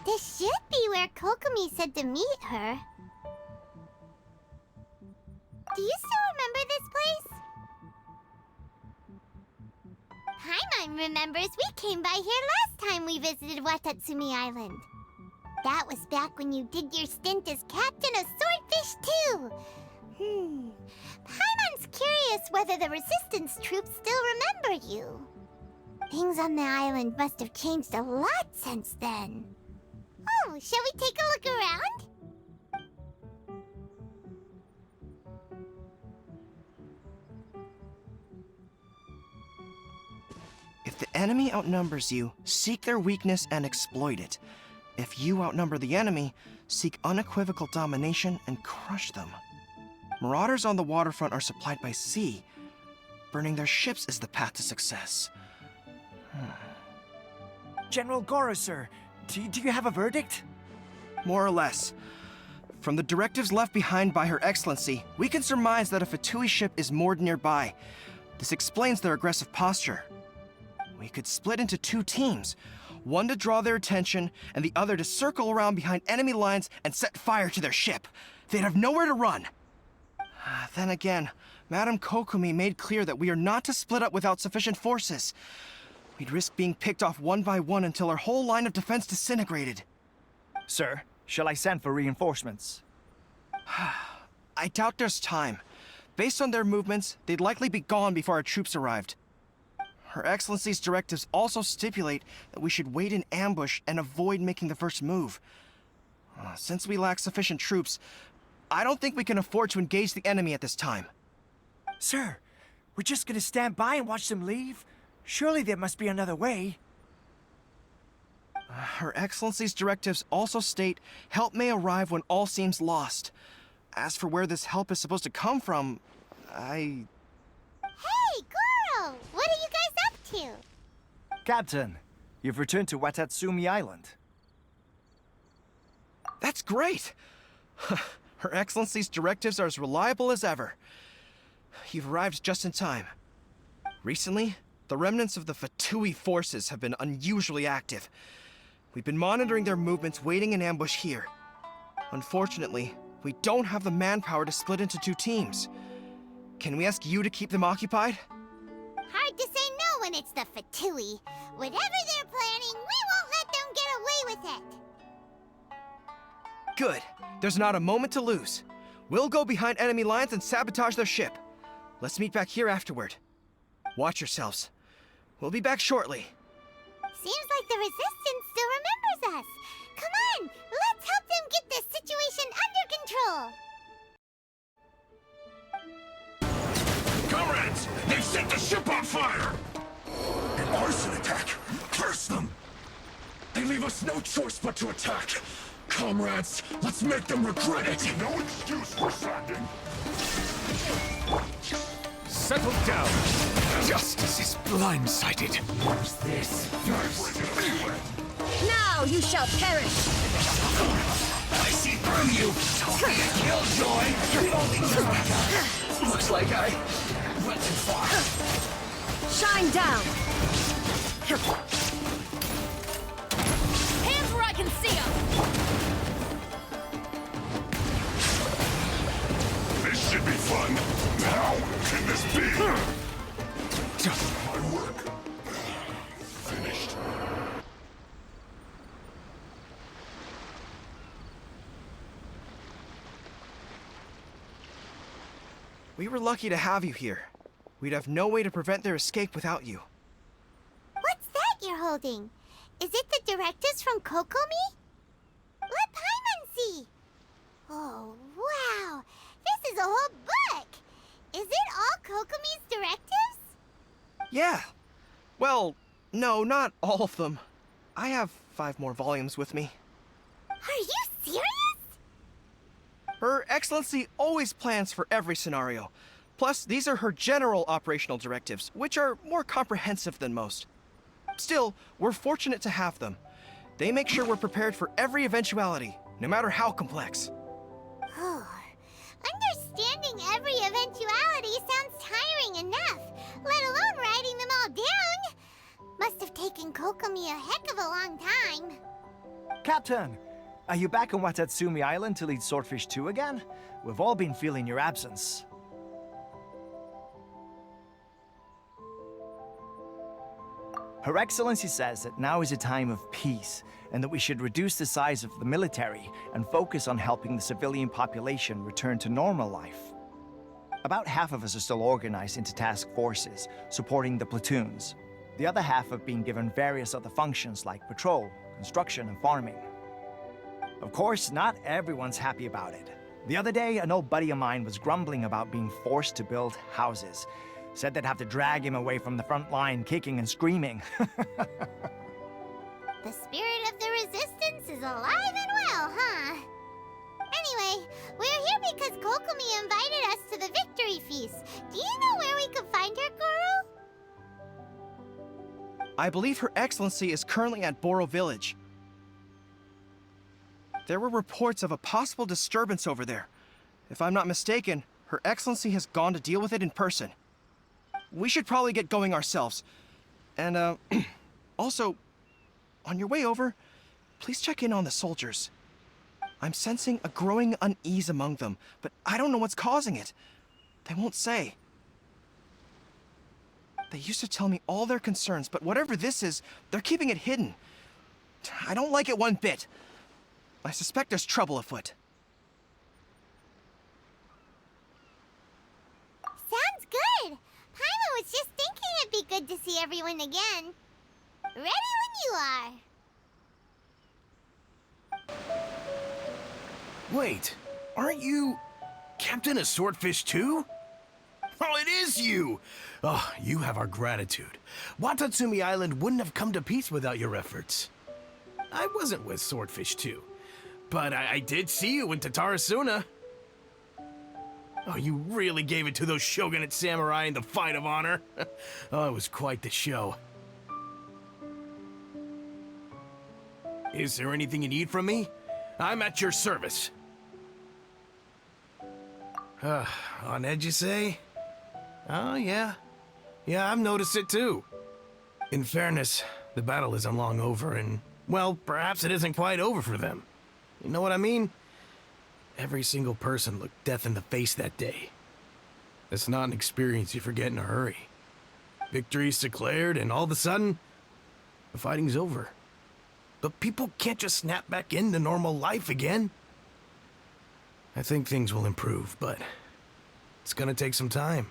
This should be where Kokomi said to meet her. Do you still remember this place? Paimon remembers we came by here last time we visited Watatsumi Island. That was back when you did your stint as captain of Swordfish too. Paimon's curious whether the resistance troops still remember you. Things on the island must have changed a lot since then. Oh, shall we take a look around? If the enemy outnumbers you, seek their weakness and exploit it. If you outnumber the enemy, seek unequivocal domination and crush them. Marauders on the waterfront are supplied by sea. Burning their ships is the path to success. General Goro, sir, do you have a verdict? More or less. From the directives left behind by Her Excellency, we can surmise that a Fatui ship is moored nearby. This explains their aggressive posture. We could split into two teams, one to draw their attention, and the other to circle around behind enemy lines and set fire to their ship. They'd have nowhere to run. Then again, Madame Kokomi made clear that we are not to split up without sufficient forces. We'd risk being picked off one by one until our whole line of defense disintegrated. Sir, shall I send for reinforcements? I doubt there's time. Based on their movements, they'd likely be gone before our troops arrived. Her Excellency's directives also stipulate that we should wait in ambush and avoid making the first move. Since we lack sufficient troops, I don't think we can afford to engage the enemy at this time. Sir, we're just gonna stand by and watch them leave? Surely there must be another way. Her Excellency's directives also state help may arrive when all seems lost. As for where this help is supposed to come from, Hey, Goro! What are you guys up to? Captain, you've returned to Watatsumi Island. That's great! Her Excellency's directives are as reliable as ever. You've arrived just in time. Recently, the remnants of the Fatui forces have been unusually active. We've been monitoring their movements, waiting in ambush here. Unfortunately, we don't have the manpower to split into two teams. Can we ask you to keep them occupied? Hard to say no when it's the Fatui. Whatever they're planning, we won't let them get away with it. Good. There's not a moment to lose. We'll go behind enemy lines and sabotage their ship. Let's meet back here afterward. Watch yourselves. We'll be back shortly. Seems like the Resistance still remembers us. Come on, let's help them get this situation under control. Comrades, they've set the ship on fire! An arson attack! Curse them! They leave us no choice but to attack. Comrades, let's make them regret it! No excuse for standing! Settle down! Justice is blindsided. What's this? Now you shall perish! I see through you! Don't be a killjoy! You've only just begun! Looks like I went too far. Shine down! Hands where I can see them! This should be fun! How can this be? My work finished. We were lucky to have you here. We'd have no way to prevent their escape without you. What's that you're holding? Is it the directives from Kokomi? Let Paimon see. Oh, wow. This is a whole book. Is it all Kokomi's directives? Yeah. Well, no, not all of them. I have 5 more volumes with me. Are you serious? Her Excellency always plans for every scenario. Plus, these are her general operational directives, which are more comprehensive than most. Still, we're fortunate to have them. They make sure we're prepared for every eventuality, no matter how complex. Oh, understanding every eventuality sounds tiring enough, let alone writing them all down. Must have taken Kokomi a heck of a long time. Captain, are you back on Watatsumi Island to lead Swordfish 2 again? We've all been feeling your absence. Her Excellency says that now is a time of peace, and that we should reduce the size of the military and focus on helping the civilian population return to normal life. About half of us are still organized into task forces, supporting the platoons. The other half have been given various other functions like patrol, construction, and farming. Of course, not everyone's happy about it. The other day, an old buddy of mine was grumbling about being forced to build houses. Said they'd have to drag him away from the front line, kicking and screaming. The spirit of the resistance is alive and well, huh? Anyway, we're here because Kokomi invited us to the victory feast. Do you know where we could find her, Guru? I believe Her Excellency is currently at Boro Village. There were reports of a possible disturbance over there. If I'm not mistaken, Her Excellency has gone to deal with it in person. We should probably get going ourselves. And, also, on your way over, please check in on the soldiers. I'm sensing a growing unease among them, but I don't know what's causing it. They won't say. They used to tell me all their concerns, but whatever this is, they're keeping it hidden. I don't like it one bit. I suspect there's trouble afoot. Sounds good. Paimon was just thinking it'd be good to see everyone again. Ready when you are. Wait, aren't you Captain of Swordfish too? Oh, it is you! Oh, you have our gratitude. Watatsumi Island wouldn't have come to peace without your efforts. I wasn't with Swordfish 2, but I did see you in Tatarasuna. Oh, you really gave it to those shogunate samurai in the fight of honor. Oh, it was quite the show. Is there anything you need from me? I'm at your service. On edge, you say? Oh, yeah. Yeah, I've noticed it too. In fairness, the battle isn't long over, and, well, perhaps it isn't quite over for them. You know what I mean? Every single person looked death in the face that day. It's not an experience you forget in a hurry. Victory's declared, and all of a sudden, the fighting's over. But people can't just snap back into normal life again. I think things will improve, but it's gonna take some time.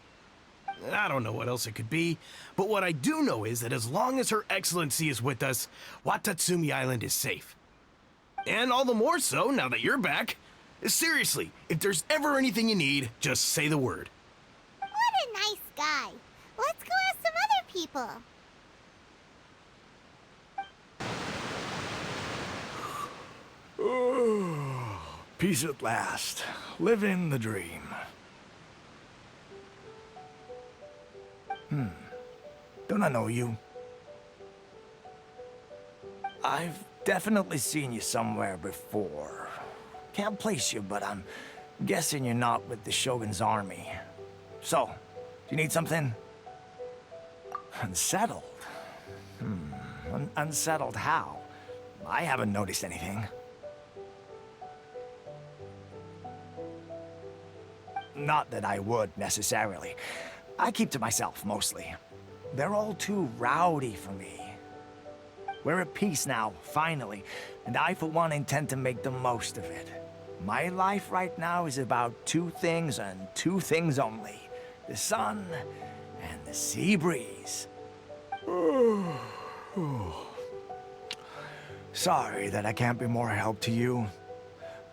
I don't know what else it could be, but what I do know is that as long as Her Excellency is with us, Watatsumi Island is safe. And all the more so now that you're back. Seriously, if there's ever anything you need, just say the word. What a nice guy. Let's go ask some other people. Peace at last. Living the dream. Don't I know you? I've definitely seen you somewhere before. Can't place you, but I'm guessing you're not with the Shogun's army. So, do you need something? Unsettled? Unsettled how? I haven't noticed anything. Not that I would, necessarily. I keep to myself, mostly. They're all too rowdy for me. We're at peace now, finally, and I, for one, intend to make the most of it. My life right now is about two things and two things only. The sun and the sea breeze. Sorry that I can't be more help to you.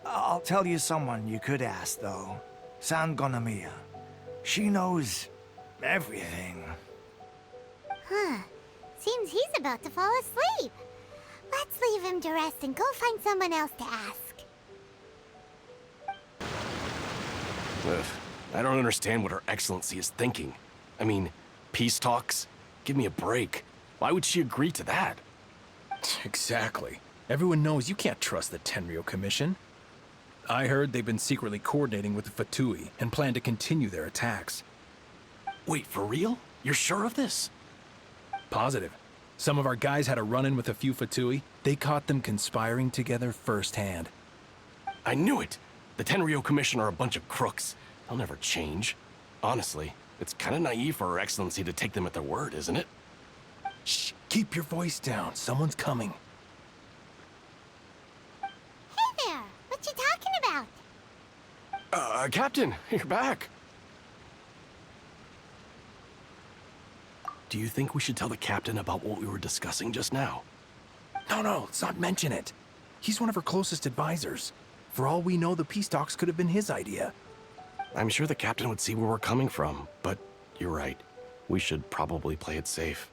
I'll tell you someone you could ask, though. San Gonamiya. She knows everything. Huh. Seems he's about to fall asleep. Let's leave him to rest and go find someone else to ask. Ugh, I don't understand what Her Excellency is thinking. I mean, peace talks? Give me a break. Why would she agree to that? Exactly. Everyone knows you can't trust the Tenryo Commission. I heard they've been secretly coordinating with the Fatui and plan to continue their attacks. Wait, for real? You're sure of this? Positive. Some of our guys had a run-in with a few Fatui. They caught them conspiring together firsthand. I knew it! The Tenryo Commission are a bunch of crooks. They'll never change. Honestly, it's kind of naive for Her Excellency to take them at their word, isn't it? Shh, keep your voice down. Someone's coming. Hey there! What you talking about? Captain, you're back. Do you think we should tell the captain about what we were discussing just now? No, let's not mention it. He's one of her closest advisors. For all we know, the peace talks could have been his idea. I'm sure the captain would see where we're coming from, but you're right. We should probably play it safe.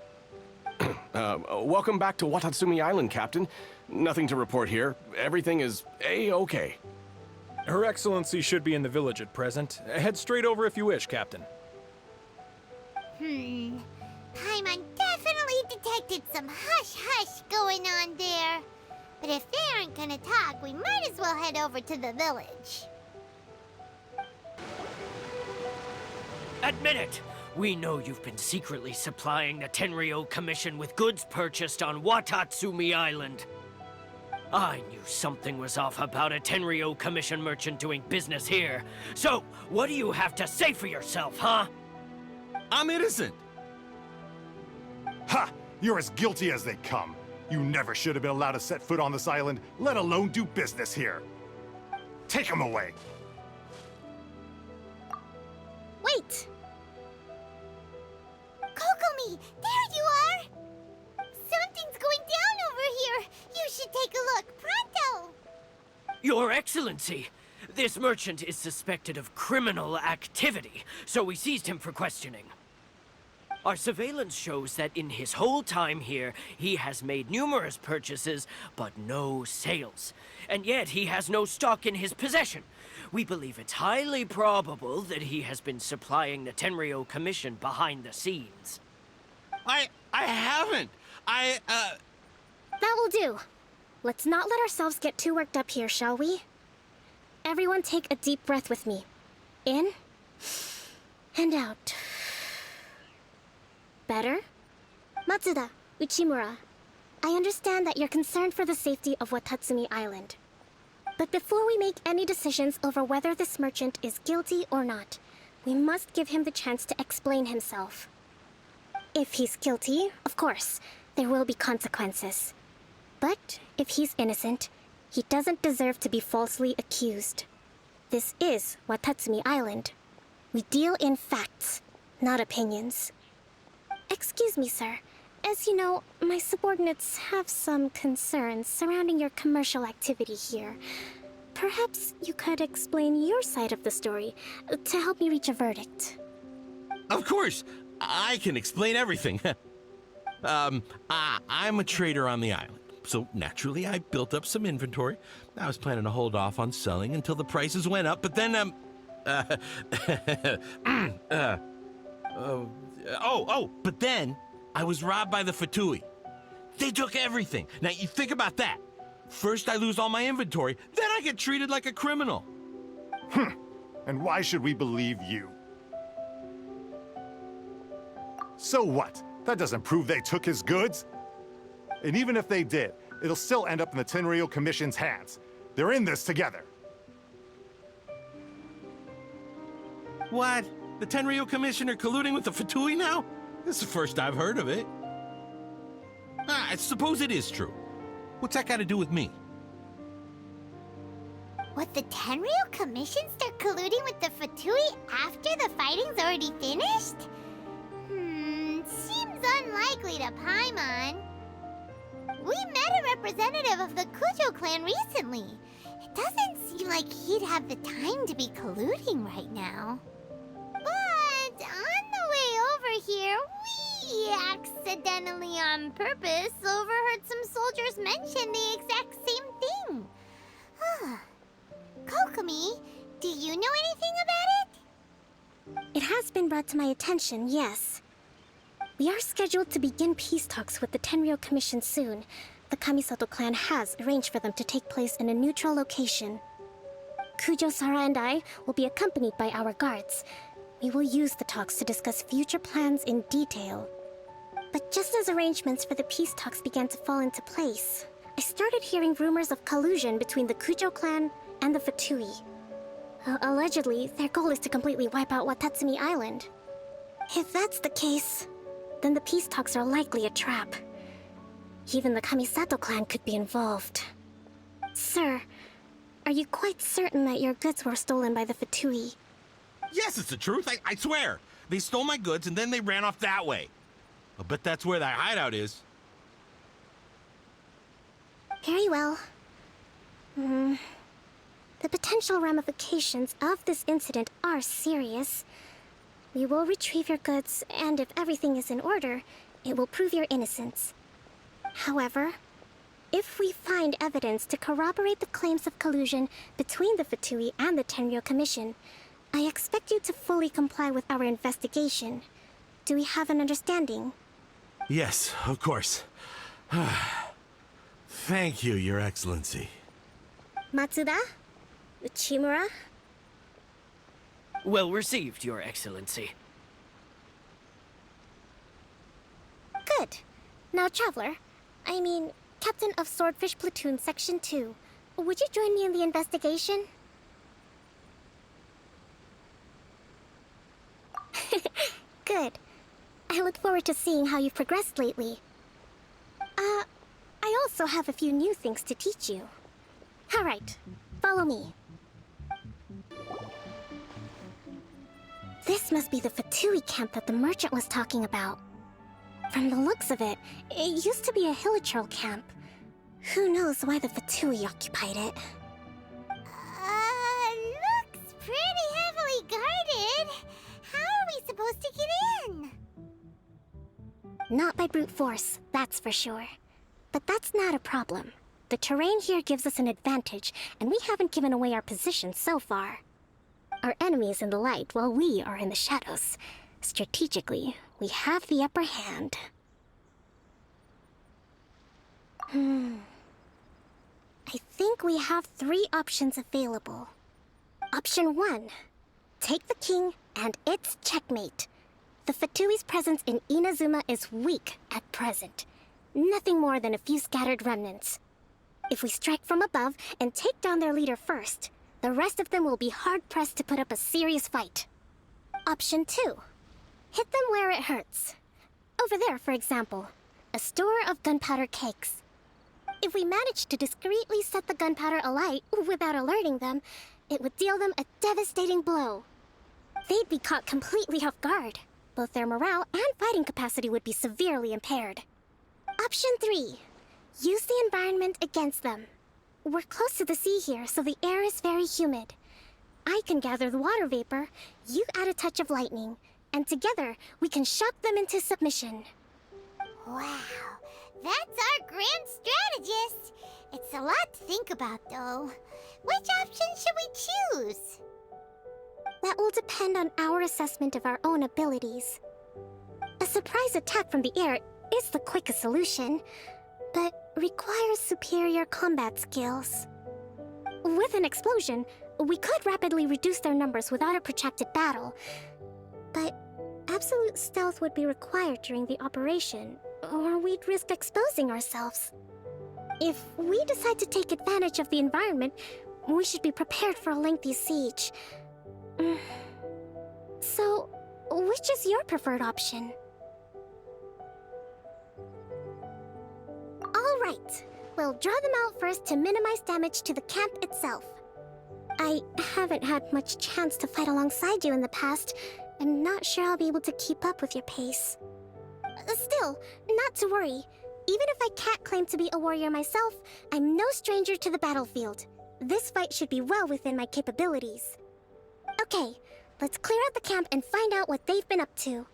Welcome back to Watatsumi Island, Captain. Nothing to report here. Everything is A-okay. Her Excellency should be in the village at present. Head straight over if you wish, Captain. Paimon definitely detected some hush-hush going on there. But if they aren't gonna talk, we might as well head over to the village. Admit it! We know you've been secretly supplying the Tenryo Commission with goods purchased on Watatsumi Island. I knew something was off about a Tenryo Commission merchant doing business here. So, what do you have to say for yourself, huh? I'm innocent! Ha! You're as guilty as they come. You never should have been allowed to set foot on this island, let alone do business here. Take him away. Wait! Kokomi, there you are! Something's going down over here. You should take a look, pronto! Your Excellency, this merchant is suspected of criminal activity, so we seized him for questioning. Our surveillance shows that in his whole time here, he has made numerous purchases, but no sales. And yet he has no stock in his possession. We believe it's highly probable that he has been supplying the Tenryo Commission behind the scenes. I haven't! That will do. Let's not let ourselves get too worked up here, shall we? Everyone take a deep breath with me. In and out. Better? Matsuda, Uchimura, I understand that you're concerned for the safety of Watatsumi Island. But before we make any decisions over whether this merchant is guilty or not, we must give him the chance to explain himself. If he's guilty, of course, there will be consequences. But if he's innocent, he doesn't deserve to be falsely accused. This is Watatsumi Island. We deal in facts, not opinions. Excuse me, sir. As you know, my subordinates have some concerns surrounding your commercial activity here. Perhaps you could explain your side of the story to help me reach a verdict. Of course! I can explain everything. I'm a trader on the island, so naturally I built up some inventory. I was planning to hold off on selling until the prices went up, but then, but then I was robbed by the Fatui. They took everything. Now, you think about that. First, I lose all my inventory, then I get treated like a criminal. And why should we believe you? So what? That doesn't prove they took his goods. And even if they did, it'll still end up in the Tenryo Commission's hands. They're in this together. What? The Tenryo Commissioner colluding with the Fatui now? This is the first I've heard of it. I suppose it is true. What's that got to do with me? What, the Tenryo Commission start colluding with the Fatui after the fighting's already finished? Seems unlikely to Paimon. We met a representative of the Kujo clan recently. It doesn't seem like he'd have the time to be colluding right now. But on the way over here, we accidentally on purpose overheard some soldiers mention the exact same thing. Kokomi, do you know anything about it? It has been brought to my attention, yes. We are scheduled to begin peace talks with the Tenryo Commission soon. The Kamisato clan has arranged for them to take place in a neutral location. Kujo-Sara and I will be accompanied by our guards. We will use the talks to discuss future plans in detail. But just as arrangements for the peace talks began to fall into place, I started hearing rumors of collusion between the Kujo clan and the Fatui. Allegedly, their goal is to completely wipe out Watatsumi Island. If that's the case, then the peace talks are likely a trap. Even the Kamisato clan could be involved. Sir, are you quite certain that your goods were stolen by the Fatui? Yes, it's the truth. I swear. They stole my goods and then they ran off that way. I'll bet that's where that hideout is. Very well. The potential ramifications of this incident are serious. We will retrieve your goods, and if everything is in order, it will prove your innocence. However, if we find evidence to corroborate the claims of collusion between the Fatui and the Tenryo Commission, I expect you to fully comply with our investigation. Do we have an understanding? Yes, of course. Thank you, Your Excellency. Matsuda? Uchimura? Well received, Your Excellency. Good. Now, Traveler, Captain of Swordfish Platoon Section 2, would you join me in the investigation? Good. I look forward to seeing how you've progressed lately. I also have a few new things to teach you. All right, follow me. This must be the Fatui camp that the merchant was talking about. From the looks of it, it used to be a hilichurl camp. Who knows why the Fatui occupied it? Looks pretty heavily guarded. How are we supposed to get in? Not by brute force, that's for sure. But that's not a problem. The terrain here gives us an advantage, and we haven't given away our position so far. Our enemy is in the light, while we are in the shadows. Strategically, we have the upper hand. I think we have 3 options available. Option 1. Take the king, and it's checkmate. The Fatui's presence in Inazuma is weak at present. Nothing more than a few scattered remnants. If we strike from above and take down their leader first, the rest of them will be hard-pressed to put up a serious fight. Option 2. Hit them where it hurts. Over there, for example, a store of gunpowder cakes. If we manage to discreetly set the gunpowder alight without alerting them, it would deal them a devastating blow. They'd be caught completely off guard. Both their morale and fighting capacity would be severely impaired. Option 3. Use the environment against them. We're close to the sea here, so the air is very humid. I can gather the water vapor, you add a touch of lightning, and together we can shock them into submission. Wow, that's our grand strategist. It's a lot to think about, though. Which option should we choose? That will depend on our assessment of our own abilities. A surprise attack from the air is the quickest solution, but requires superior combat skills. With an explosion, we could rapidly reduce their numbers without a protracted battle, but absolute stealth would be required during the operation, or we'd risk exposing ourselves. If we decide to take advantage of the environment, we should be prepared for a lengthy siege. So, which is your preferred option? All right, we'll draw them out first to minimize damage to the camp itself. I haven't had much chance to fight alongside you in the past. I'm not sure I'll be able to keep up with your pace. Still, not to worry. Even if I can't claim to be a warrior myself, I'm no stranger to the battlefield. This fight should be well within my capabilities. Okay, let's clear out the camp and find out what they've been up to.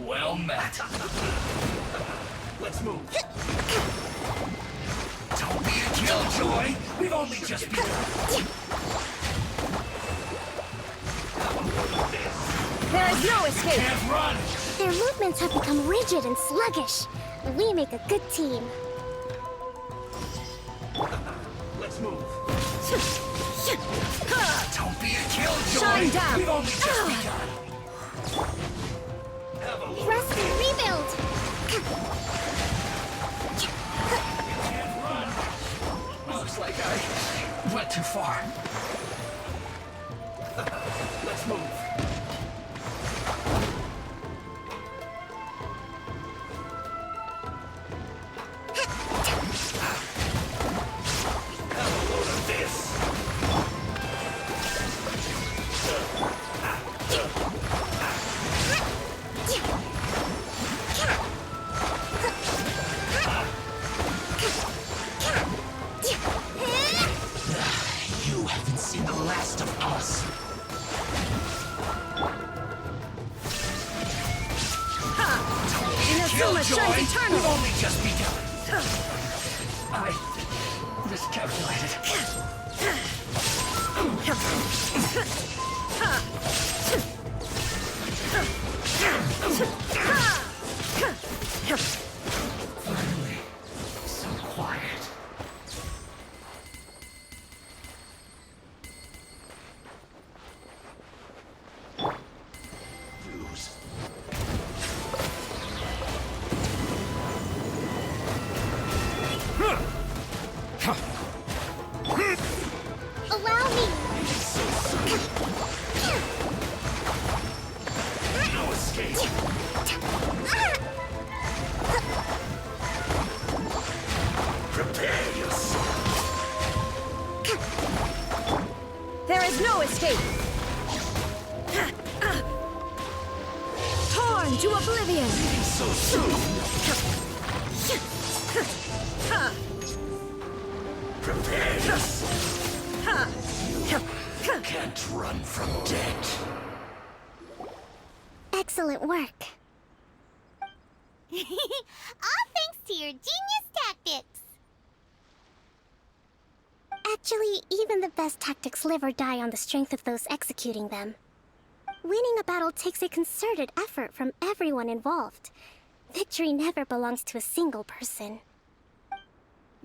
Well met. Let's move. Don't be a killjoy. We've only just begun. There is no escape! Can't run! Their movements have become rigid and sluggish. We make a good team. Let's move. Don't Be a killjoy. Shine down. We've only just begun. Rest and rebuild. Looks like I went too far. Let's move. Have a load of this. You haven't seen the last of us. Inazuma shines We've eternal. only just begun. I miscalculated. Finally, so quiet. Lose. Allow me. No escape. Prepare yourself. There is no escape. Torn to oblivion. So soon. Prepare yourself. You can't run from death. Excellent work. All thanks to your genius tactics. Actually, even the best tactics live or die on the strength of those executing them. Winning a battle takes a concerted effort from everyone involved. Victory never belongs to a single person.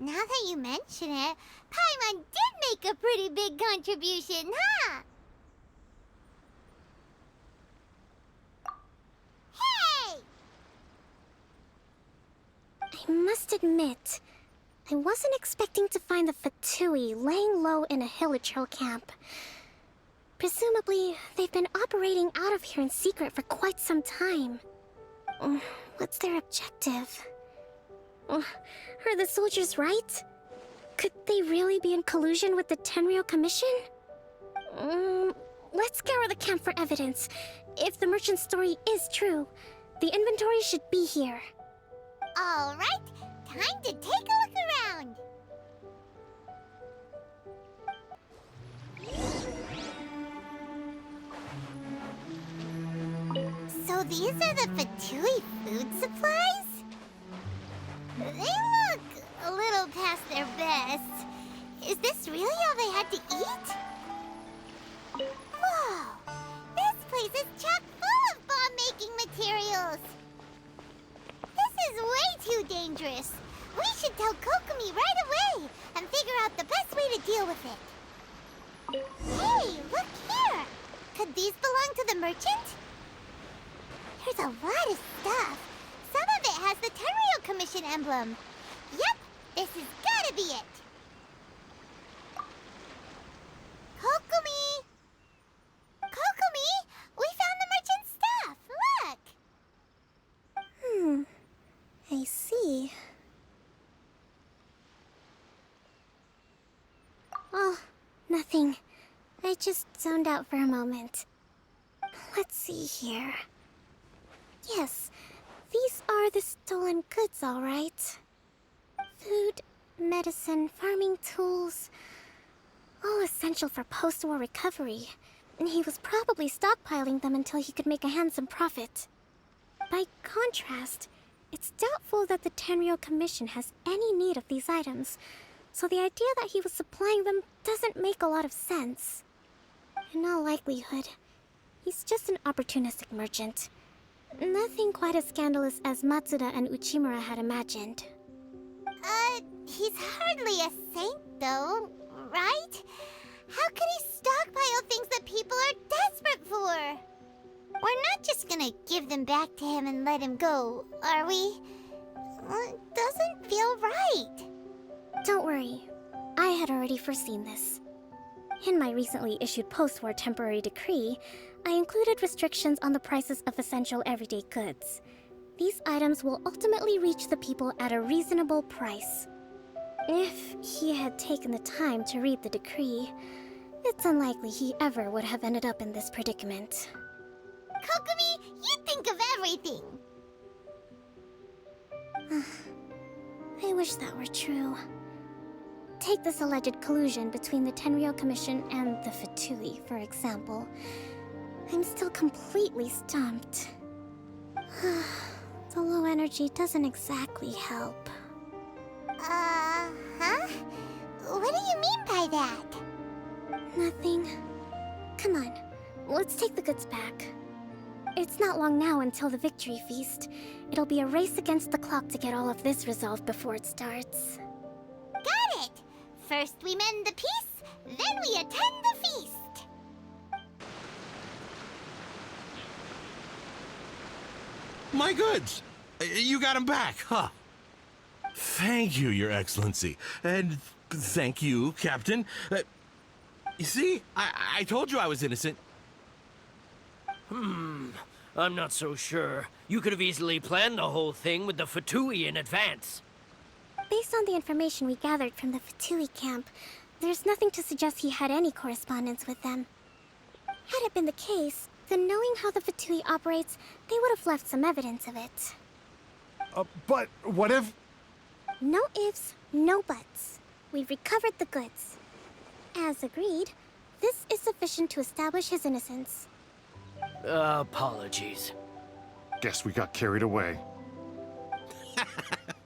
Now that you mention it, Paimon did make a pretty big contribution, huh? Hey! I must admit, I wasn't expecting to find the Fatui laying low in a Hilichurl camp. Presumably, they've been operating out of here in secret for quite some time. What's their objective? Are the soldiers right? Could they really be in collusion with the Tenryou Commission? Let's scour the camp for evidence. If the merchant's story is true, the inventory should be here. All right, time to take a look around. So these are the Fatui food supplies? They look a little past their best. Is this really all they had to eat? Whoa! This place is chock full of bomb-making materials! This is way too dangerous! We should tell Kokomi right away and figure out the best way to deal with it. Hey, look here! Could these belong to the merchant? There's a lot of stuff. Some of it has the Tenryou Commission emblem. Yep, this has gotta be it. Kokomi! Kokomi! We found the merchant's stuff! Look! I see. Oh, nothing. I just zoned out for a moment. Let's see here. Yes, these are the stolen goods, all right. Food, medicine, farming tools. All essential for post-war recovery. And he was probably stockpiling them until he could make a handsome profit. By contrast, it's doubtful that the Tenryou Commission has any need of these items, so the idea that he was supplying them doesn't make a lot of sense. In all likelihood, he's just an opportunistic merchant. Nothing quite as scandalous as Matsuda and Uchimura had imagined. He's hardly a saint, though, right? How could he stockpile things that people are desperate for? We're not just gonna give them back to him and let him go, are we? It doesn't feel right. Don't worry. I had already foreseen this. In my recently issued post-war temporary decree, I included restrictions on the prices of essential everyday goods. These items will ultimately reach the people at a reasonable price. If he had taken the time to read the decree, it's unlikely he ever would have ended up in this predicament. Kokomi, you think of everything! I wish that were true. Take this alleged collusion between the Tenryou Commission and the Fatui, for example. I'm still completely stumped. The low energy doesn't exactly help. Huh? What do you mean by that? Nothing. Come on, let's take the goods back. It's not long now until the victory feast. It'll be a race against the clock to get all of this resolved before it starts. Got it! First we mend the peace, then we attend the feast! My goods! You got them back, huh? Thank you, Your Excellency. And thank you, Captain. You see? I told you I was innocent. I'm not so sure. You could have easily planned the whole thing with the Fatui in advance. Based on the information we gathered from the Fatui camp, there's nothing to suggest he had any correspondence with them. Had it been the case, then knowing how the Fatui operates, they would have left some evidence of it. But what if... No ifs, no buts. We've recovered the goods. As agreed, this is sufficient to establish his innocence. Apologies. Guess we got carried away.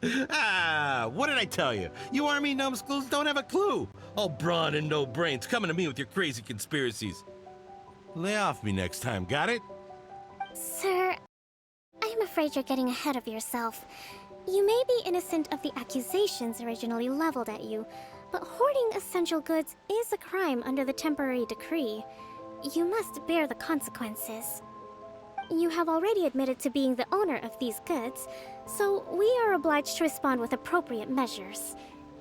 What did I tell you? You army numbskulls don't have a clue. All brawn and no brains coming to me with your crazy conspiracies. Lay off me next time, got it? Sir, I'm afraid you're getting ahead of yourself. You may be innocent of the accusations originally leveled at you, but hoarding essential goods is a crime under the temporary decree. You must bear the consequences. You have already admitted to being the owner of these goods, so we are obliged to respond with appropriate measures.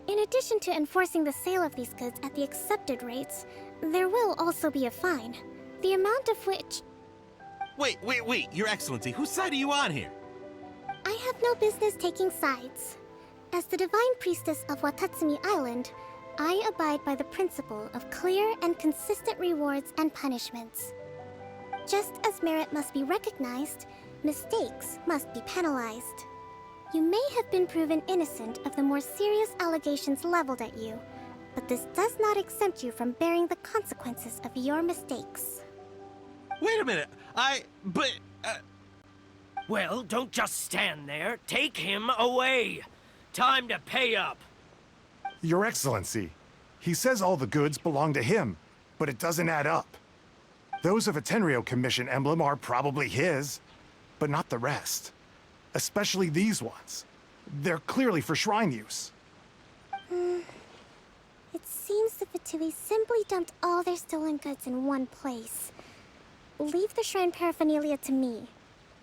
In addition to enforcing the sale of these goods at the accepted rates, there will also be a fine, the amount of which... Wait, Your Excellency, whose side are you on here? I have no business taking sides. As the Divine Priestess of Watatsumi Island, I abide by the principle of clear and consistent rewards and punishments. Just as merit must be recognized, mistakes must be penalized. You may have been proven innocent of the more serious allegations leveled at you, but this does not exempt you from bearing the consequences of your mistakes. Wait a minute, Well, don't just stand there. Take him away. Time to pay up. Your Excellency, he says all the goods belong to him, but it doesn't add up. Those of a Tenryou Commission emblem are probably his, but not the rest. Especially these ones. They're clearly for shrine use. It seems the Fatui simply dumped all their stolen goods in one place. Leave the shrine paraphernalia to me.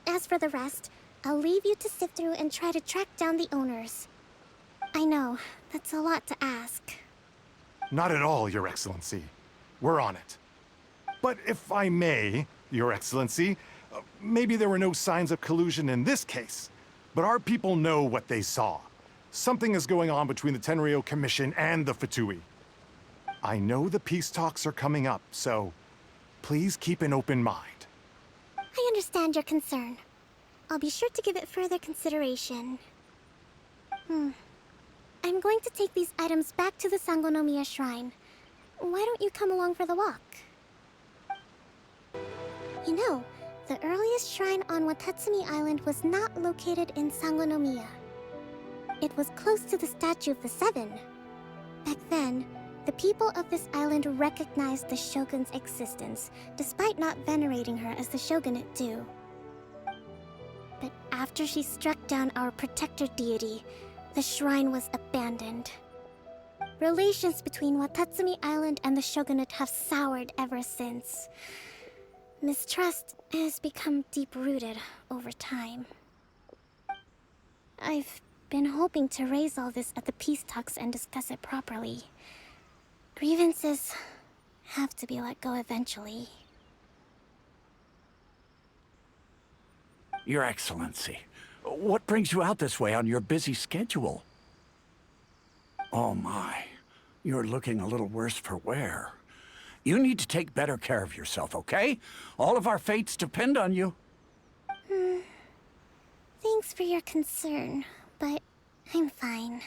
As for the rest, I'll leave you to sift through and try to track down the owners. I know, that's a lot to ask. Not at all, Your Excellency. We're on it. But if I may, Your Excellency, maybe there were no signs of collusion in this case, but our people know what they saw. Something is going on between the Tenryou Commission and the Fatui. I know the peace talks are coming up, so please keep an open mind. I understand your concern. I'll be sure to give it further consideration. I'm going to take these items back to the Sangonomiya Shrine. Why don't you come along for the walk? You know, the earliest shrine on Watatsumi Island was not located in Sangonomiya. It was close to the Statue of the Seven. Back then, the people of this island recognized the shogun's existence, despite not venerating her as the shogunate do. after she struck down our protector deity, the shrine was abandoned. Relations between Watatsumi Island and the shogunate have soured ever since. Mistrust has become deep-rooted over time. I've been hoping to raise all this at the peace talks and discuss it properly. Grievances have to be let go eventually. Your Excellency, what brings you out this way on your busy schedule? Oh my, you're looking a little worse for wear. You need to take better care of yourself, okay? All of our fates depend on you. Thanks for your concern, but I'm fine.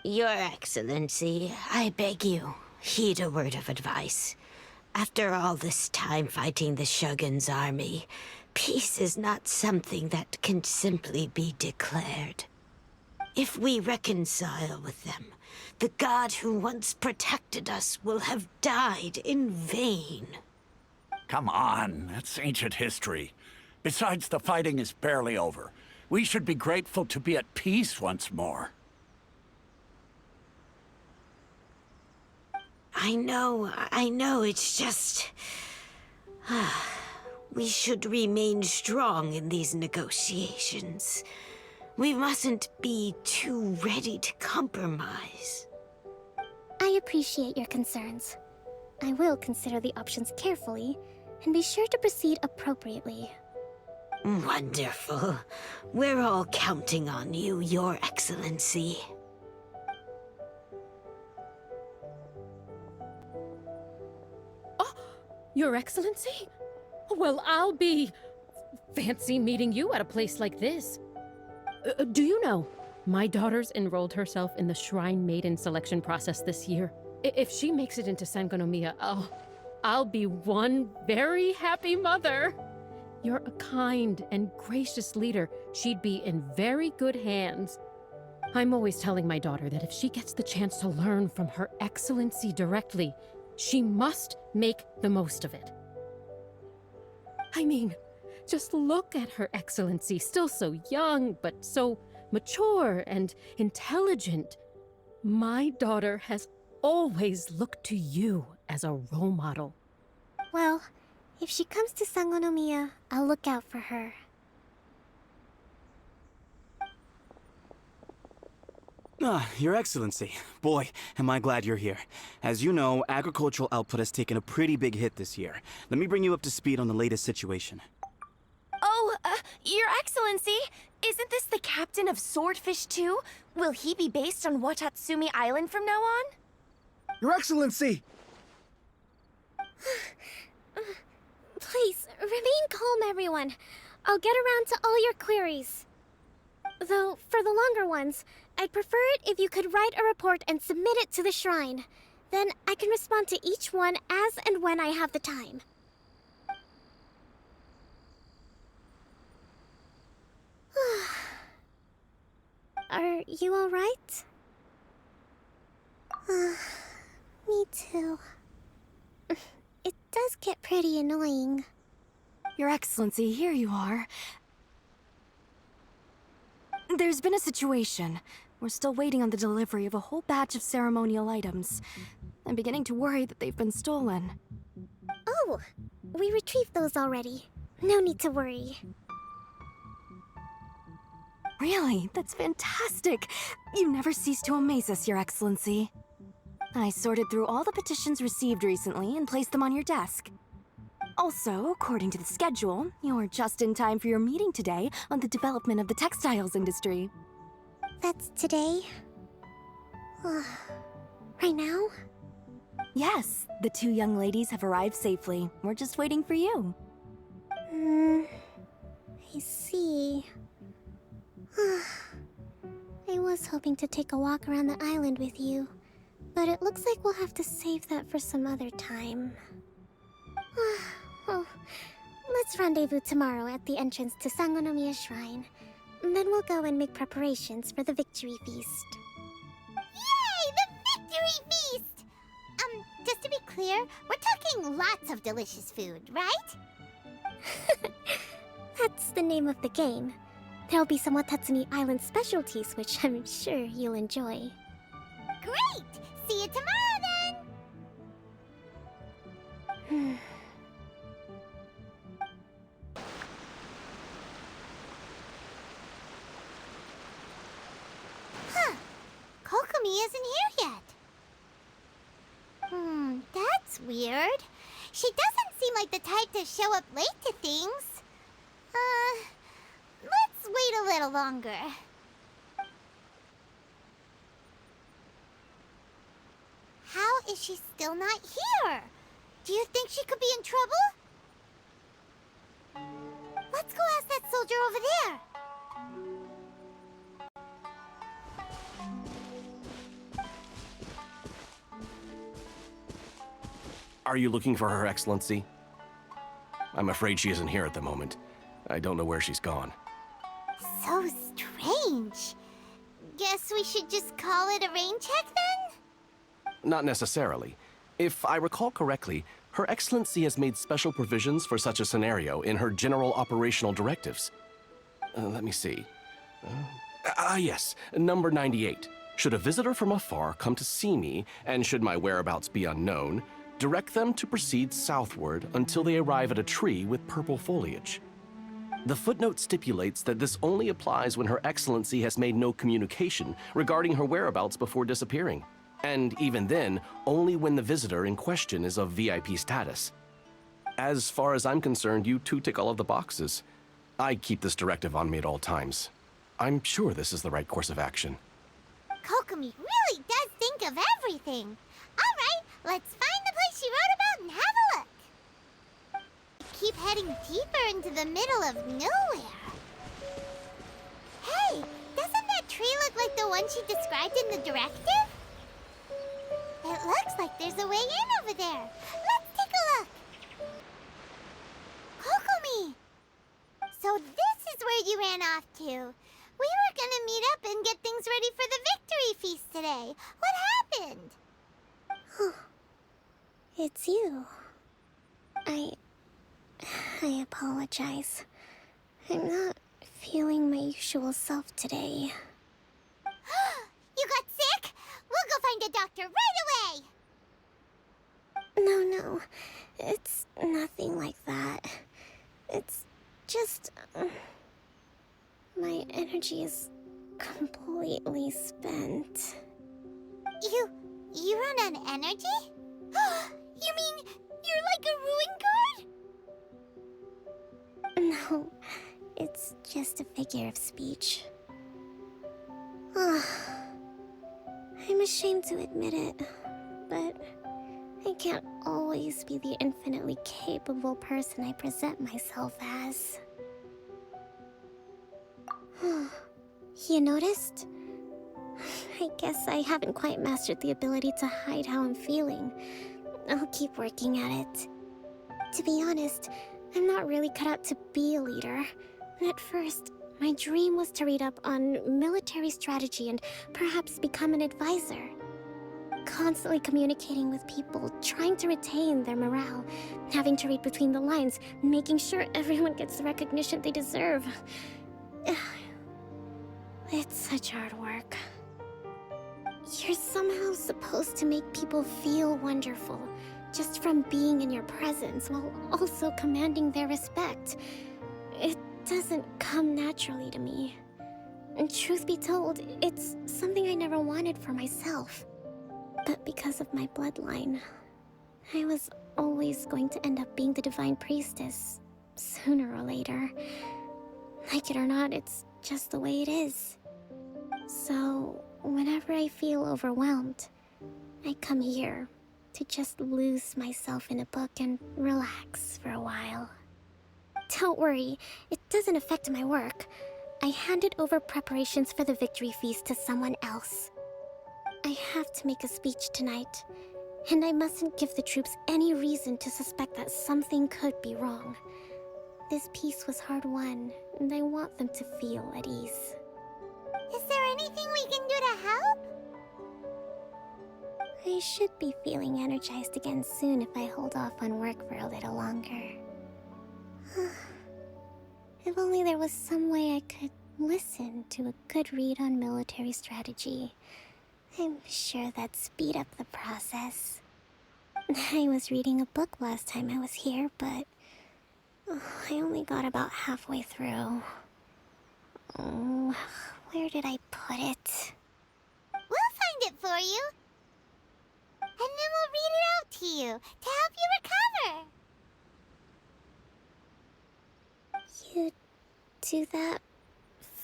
Your Excellency, I beg you, heed a word of advice. After all this time fighting the Shogun's army, peace is not something that can simply be declared. If we reconcile with them, the god who once protected us will have died in vain. Come on, that's ancient history. Besides, the fighting is barely over. We should be grateful to be at peace once more. I know, it's just... we should remain strong in these negotiations. We mustn't be too ready to compromise. I appreciate your concerns. I will consider the options carefully and be sure to proceed appropriately. Wonderful. We're all counting on you, Your Excellency. Oh, Your Excellency? Well, I'll be... fancy meeting you at a place like this. Do you know, my daughter's enrolled herself in the Shrine Maiden selection process this year. If she makes it into Sangonomiya, I'll be one very happy mother. You're a kind and gracious leader. She'd be in very good hands. I'm always telling my daughter that if she gets the chance to learn from Her Excellency directly, she must make the most of it. I mean, just look at Her Excellency, still so young, but so mature and intelligent. My daughter has always looked to you as a role model. Well, if she comes to Sangonomiya, I'll look out for her. Your Excellency. Boy, am I glad you're here. As you know, agricultural output has taken a pretty big hit this year. Let me bring you up to speed on the latest situation. Oh, Your Excellency, isn't this the captain of Swordfish too? Will he be based on Watatsumi Island from now on? Your Excellency! Please, remain calm, everyone. I'll get around to all your queries. Though, for the longer ones, I'd prefer it if you could write a report and submit it to the shrine. Then I can respond to each one as and when I have the time. Are you all right? Me too. It does get pretty annoying. Your Excellency, here you are. There's been a situation. We're still waiting on the delivery of a whole batch of ceremonial items. I'm beginning to worry that they've been stolen. Oh, we retrieved those already. No need to worry. Really? That's fantastic! You never cease to amaze us, Your Excellency. I sorted through all the petitions received recently and placed them on your desk. Also, according to the schedule, you're just in time for your meeting today on the development of the textiles industry. That's today? Right now? Yes, the two young ladies have arrived safely. We're just waiting for you. I see. I was hoping to take a walk around the island with you, but it looks like we'll have to save that for some other time. Well, let's rendezvous tomorrow at the entrance to Sangonomiya Shrine. Then we'll go and make preparations for the victory feast. Yay! The victory feast! Just to be clear, we're talking lots of delicious food, right? That's the name of the game. There'll be some Watatsumi Island specialties, which I'm sure you'll enjoy. Great! See you tomorrow then! Huh. Kokomi isn't here yet. That's weird. She doesn't seem like the type to show up late to things. Let's wait a little longer. How is she still not here? Do you think she could be in trouble? Let's go ask that soldier over there. Are you looking for Her Excellency? I'm afraid she isn't here at the moment. I don't know where she's gone. So strange. Guess we should just call it a rain check then? Not necessarily. If I recall correctly, Her Excellency has made special provisions for such a scenario in her general operational directives. Let me see. Yes, number 98. Should a visitor from afar come to see me, and should my whereabouts be unknown, direct them to proceed southward until they arrive at a tree with purple foliage. The footnote stipulates that this only applies when Her Excellency has made no communication regarding her whereabouts before disappearing. And even then, only when the visitor in question is of VIP status. As far as I'm concerned, you two tick all of the boxes. I keep this directive on me at all times. I'm sure this is the right course of action. Kokomi really does think of everything. All right, let's find the place she wrote about and have a look. Keep heading deeper into the middle of nowhere. Hey, doesn't that tree look like the one she described in the directive? It looks like there's a way in over there. Let's take a look. Kokomi! So this is where you ran off to. We were gonna meet up and get things ready for the victory feast today. What happened? It's you. I apologize. I'm not feeling my usual self today. You got sick? We'll go find a doctor right away! No. It's nothing like that. It's just... my energy is completely spent. You run on energy? You mean you're like a ruin guard? No, it's just a figure of speech. I'm ashamed to admit it, but I can't always be the infinitely capable person I present myself as. You noticed? I guess I haven't quite mastered the ability to hide how I'm feeling. I'll keep working at it. To be honest, I'm not really cut out to be a leader. At first, my dream was to read up on military strategy and perhaps become an advisor. Constantly communicating with people, trying to retain their morale, having to read between the lines, making sure everyone gets the recognition they deserve. It's such hard work. You're somehow supposed to make people feel wonderful, just from being in your presence, while also commanding their respect. It doesn't come naturally to me. And truth be told, it's something I never wanted for myself. But because of my bloodline, I was always going to end up being the Divine Priestess, sooner or later. Like it or not, it's just the way it is. So, whenever I feel overwhelmed, I come here to just lose myself in a book and relax for a while. Don't worry, it doesn't affect my work. I handed over preparations for the victory feast to someone else. I have to make a speech tonight, and I mustn't give the troops any reason to suspect that something could be wrong. This peace was hard-won, and I want them to feel at ease. Is there anything we can do to help? I should be feeling energized again soon if I hold off on work for a little longer. If only there was some way I could listen to a good read on military strategy. I'm sure that'd speed up the process. I was reading a book last time I was here, but I only got about halfway through. Oh, where did I put it? We'll find it for you. And then we'll read it out to you to help you recover. You do that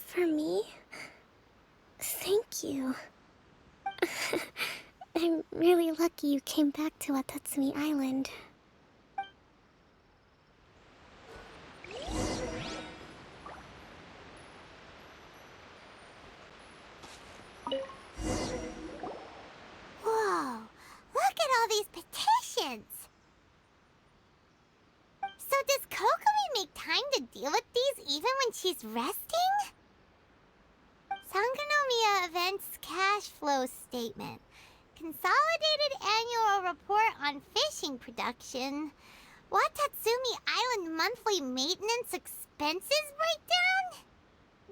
for me? Thank you. I'm really lucky you came back to Watatsumi Island. Whoa, look at all these petitions. So does Kokomi make time to deal with these even when she's resting? Sangonomiya Events Cash Flow Statement. Consolidated Annual Report on Fishing Production. Watatsumi Island Monthly Maintenance Expenses Breakdown?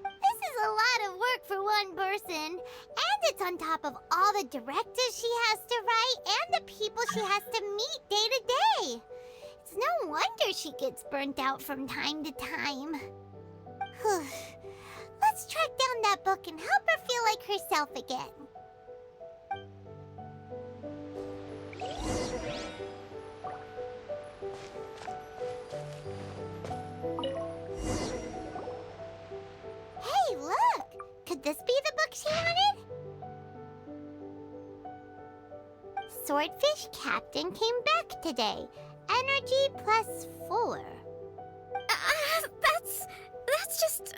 This is a lot of work for one person, and it's on top of all the directives she has to write and the people she has to meet day to day. It's no wonder she gets burnt out from time to time. Let's track down that book and help her feel like herself again. Hey, look! Could this be the book she wanted? Swordfish Captain came back today. Energy +4. That's just,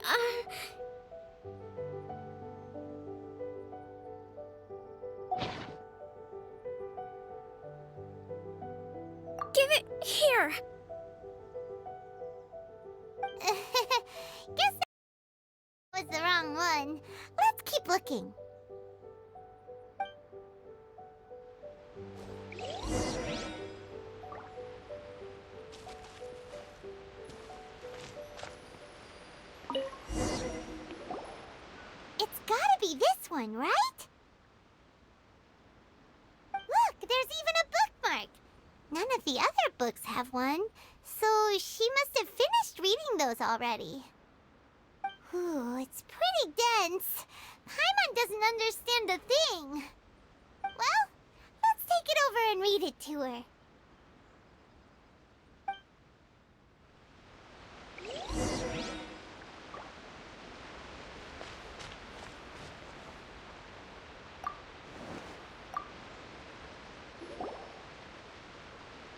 Give it here! Guess that was the wrong one. Let's keep looking. It's gotta be this one, right? Look, there's even a bookmark. None of the other books have one, so she must have finished reading those already. Ooh, it's pretty dense. Paimon doesn't understand a thing. Well, let's take it over and read it to her.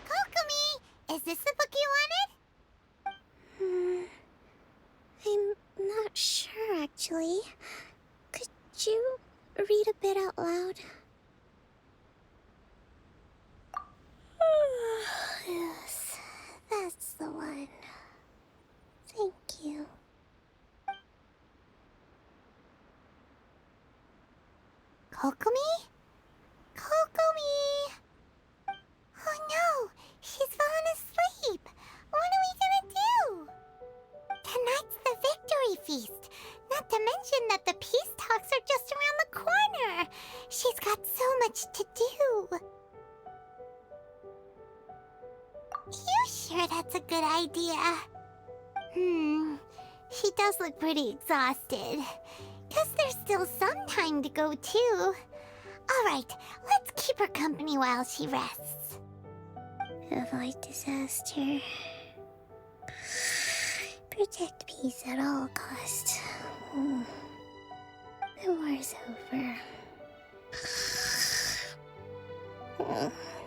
Kokomi, is this the book you wanted? I'm not sure, actually. Could you read a bit out loud? Yes, that's the one. Thank you. Kokomi? Kokomi! Oh no! She's fallen asleep! What are we gonna do? Tonight's the victory feast! Not to mention that the peace talks are just around the corner! She's got so much to do! You sure that's a good idea? She does look pretty exhausted. Guess there's still some time to go, too. Alright, let's keep her company while she rests. Avoid disaster. Protect peace at all costs. The war's over.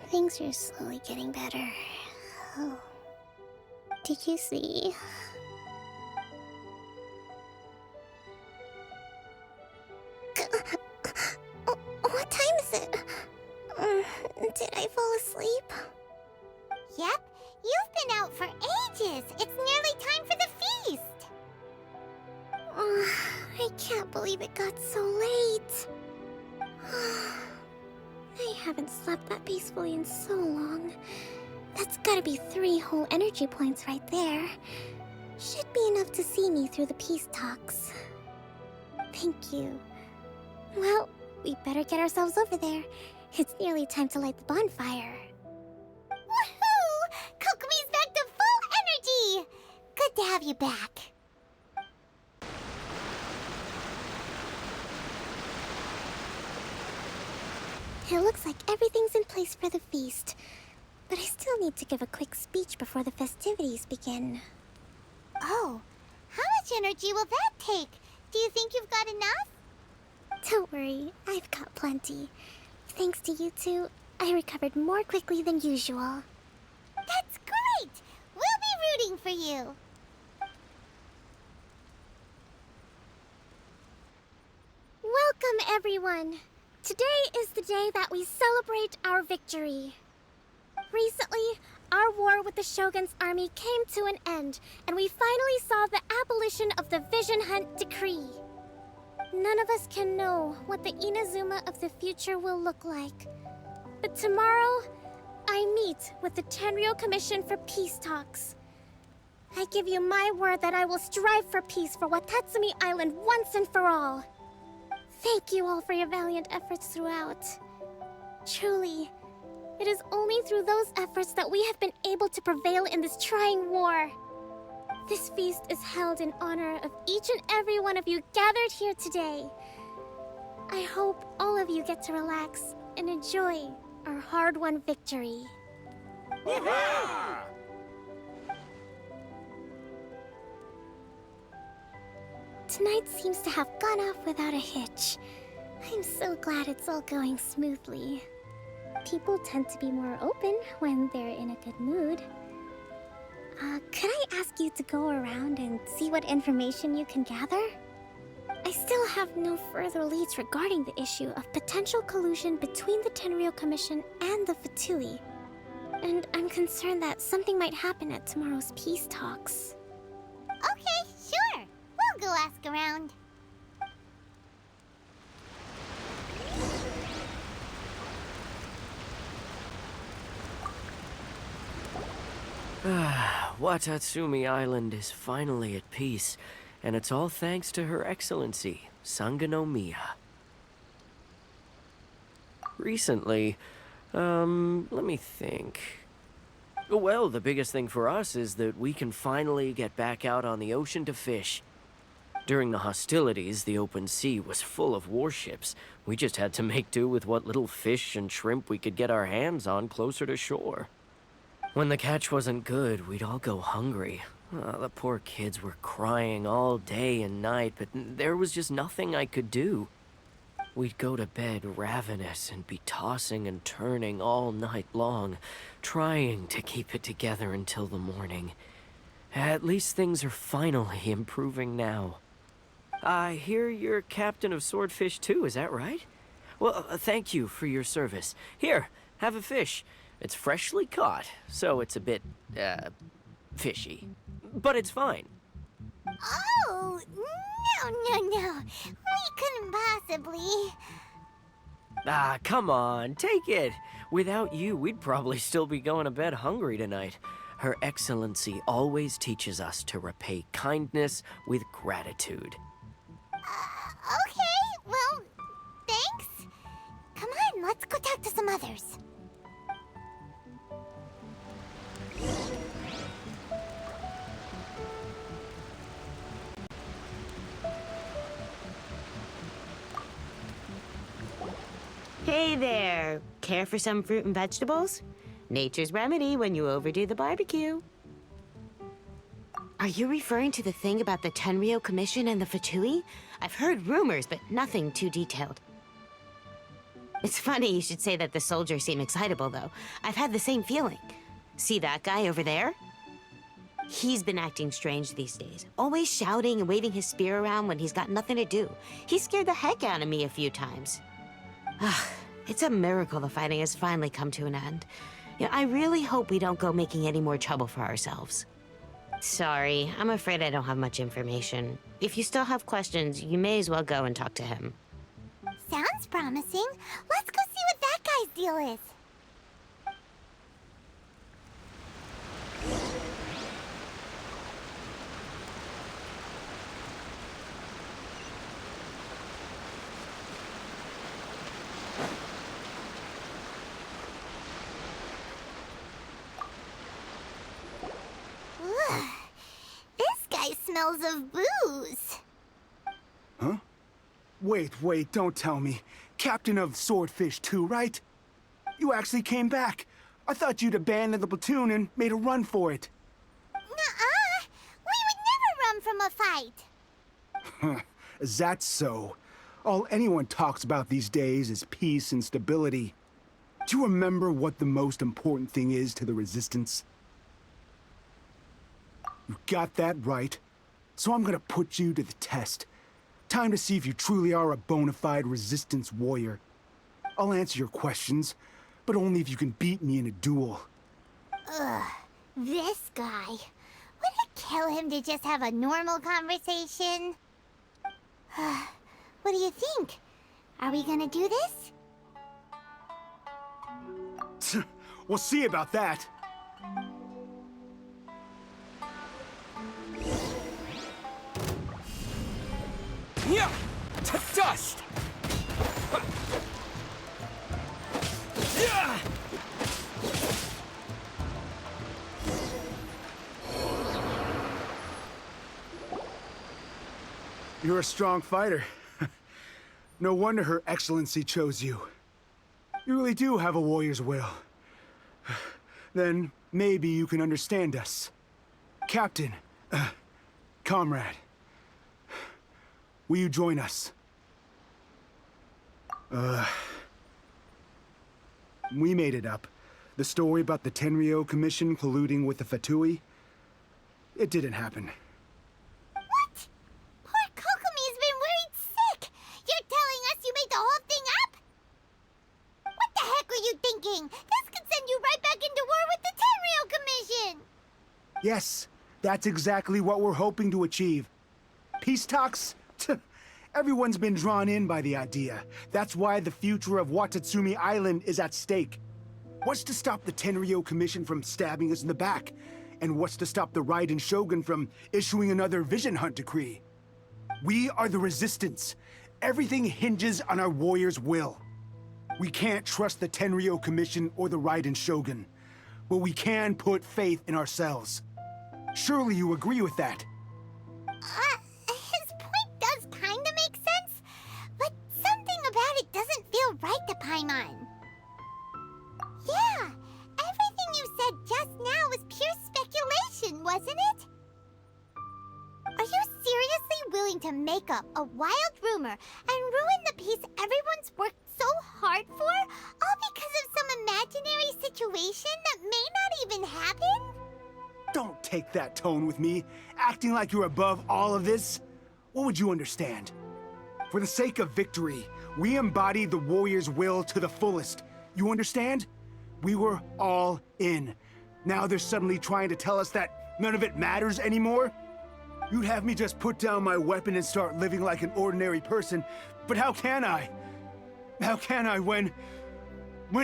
Things are slowly getting better. Oh. Did you see? What time is it? Did I fall asleep? Yep, you've been out for ages. It's nearly time for the feast. I can't believe it got so late. I haven't slept that peacefully in so long. That's gotta be 3 whole energy points right there. Should be enough to see me through the peace talks. Thank you. Well, we better get ourselves over there. It's nearly time to light the bonfire. Woohoo! Kokomi's back to full energy! Good to have you back. It looks like everything's in place for the feast. But I still need to give a quick speech before the festivities begin. Oh, how much energy will that take? Do you think you've got enough? Don't worry, I've got plenty. Thanks to you two, I recovered more quickly than usual. That's great! We'll be rooting for you. Welcome, everyone! Today is the day that we celebrate our victory. Recently, our war with the Shogun's army came to an end, and we finally saw the abolition of the Vision Hunt Decree. None of us can know what the Inazuma of the future will look like. But tomorrow, I meet with the Tenryou Commission for Peace Talks. I give you my word that I will strive for peace for Watatsumi Island once and for all. Thank you all for your valiant efforts throughout. Truly, it is only through those efforts that we have been able to prevail in this trying war. This feast is held in honor of each and every one of you gathered here today. I hope all of you get to relax and enjoy our hard-won victory. Tonight seems to have gone off without a hitch. I'm so glad it's all going smoothly. People tend to be more open when they're in a good mood. Could I ask you to go around and see what information you can gather? I still have no further leads regarding the issue of potential collusion between the Tenryou Commission and the Fatui. And I'm concerned that something might happen at tomorrow's peace talks. Okay, sure. We'll go ask around. Watatsumi Island is finally at peace, and it's all thanks to Her Excellency, Sangonomiya. Recently, let me think. Well, the biggest thing for us is that we can finally get back out on the ocean to fish. During the hostilities, the open sea was full of warships. We just had to make do with what little fish and shrimp we could get our hands on closer to shore. When the catch wasn't good, we'd all go hungry. The poor kids were crying all day and night, but there was just nothing I could do. We'd go to bed ravenous and be tossing and turning all night long, trying to keep it together until the morning. At least things are finally improving now. I hear you're captain of Swordfish too, is that right? Well, thank you for your service. Here, have a fish. It's freshly caught, so it's a bit, fishy. But it's fine. Oh, no. We couldn't possibly. Ah, come on, take it. Without you, we'd probably still be going to bed hungry tonight. Her Excellency always teaches us to repay kindness with gratitude. Okay, well, thanks. Come on, let's go talk to some others. Hey there! Care for some fruit and vegetables? Nature's remedy when you overdo the barbecue. Are you referring to the thing about the Tenryou Commission and the Fatui? I've heard rumors, but nothing too detailed. It's funny you should say that the soldiers seem excitable, though. I've had the same feeling. See that guy over there? He's been acting strange these days, always shouting and waving his spear around when he's got nothing to do. He scared the heck out of me a few times. It's a miracle the fighting has finally come to an end. You know, I really hope we don't go making any more trouble for ourselves. Sorry, I'm afraid I don't have much information. If you still have questions, you may as well go and talk to him. Sounds promising. Let's go see what that guy's deal is. smells of booze. Huh? Wait, don't tell me. Captain of Swordfish too, right? You actually came back. I thought you'd abandoned the platoon and made a run for it. Nuh-uh. We would never run from a fight. Is that so? All anyone talks about these days is peace and stability. Do you remember what the most important thing is to the Resistance? You got that right. So I'm gonna put you to the test. Time to see if you truly are a bona fide Resistance warrior. I'll answer your questions, but only if you can beat me in a duel. Ugh, this guy. Would it kill him to just have a normal conversation? What do you think? Are we gonna do this? We'll see about that. Yeah! To dust! Yeah! You're a strong fighter. No wonder Her Excellency chose you. You really do have a warrior's will. Then maybe you can understand us. Captain, comrade, will you join us? We made it up. The story about the Tenryo Commission colluding with the Fatui, it didn't happen. What? Poor Kokomi's been worried sick. You're telling us you made the whole thing up? What the heck were you thinking? This could send you right back into war with the Tenryo Commission. Yes, that's exactly what we're hoping to achieve. Peace talks? Everyone's been drawn in by the idea. That's why the future of Watatsumi Island is at stake. What's to stop the Tenryo Commission from stabbing us in the back? And what's to stop the Raiden Shogun from issuing another Vision Hunt decree? We are the Resistance. Everything hinges on our warrior's will. We can't trust the Tenryo Commission or the Raiden Shogun, but we can put faith in ourselves. Surely you agree with that? His point does kinda make sense, but something about it doesn't feel right to Paimon. Yeah, everything you said just now was pure speculation, wasn't it? Are you seriously willing to make up a wild rumor and ruin the peace everyone's worked so hard for, all because of some imaginary situation that may not even happen? Don't take that tone with me, acting like you're above all of this. What would you understand? For the sake of victory, we embody the warrior's will to the fullest. You understand? We were all in. Now they're suddenly trying to tell us that none of it matters anymore? You'd have me just put down my weapon and start living like an ordinary person, but how can I? How can I when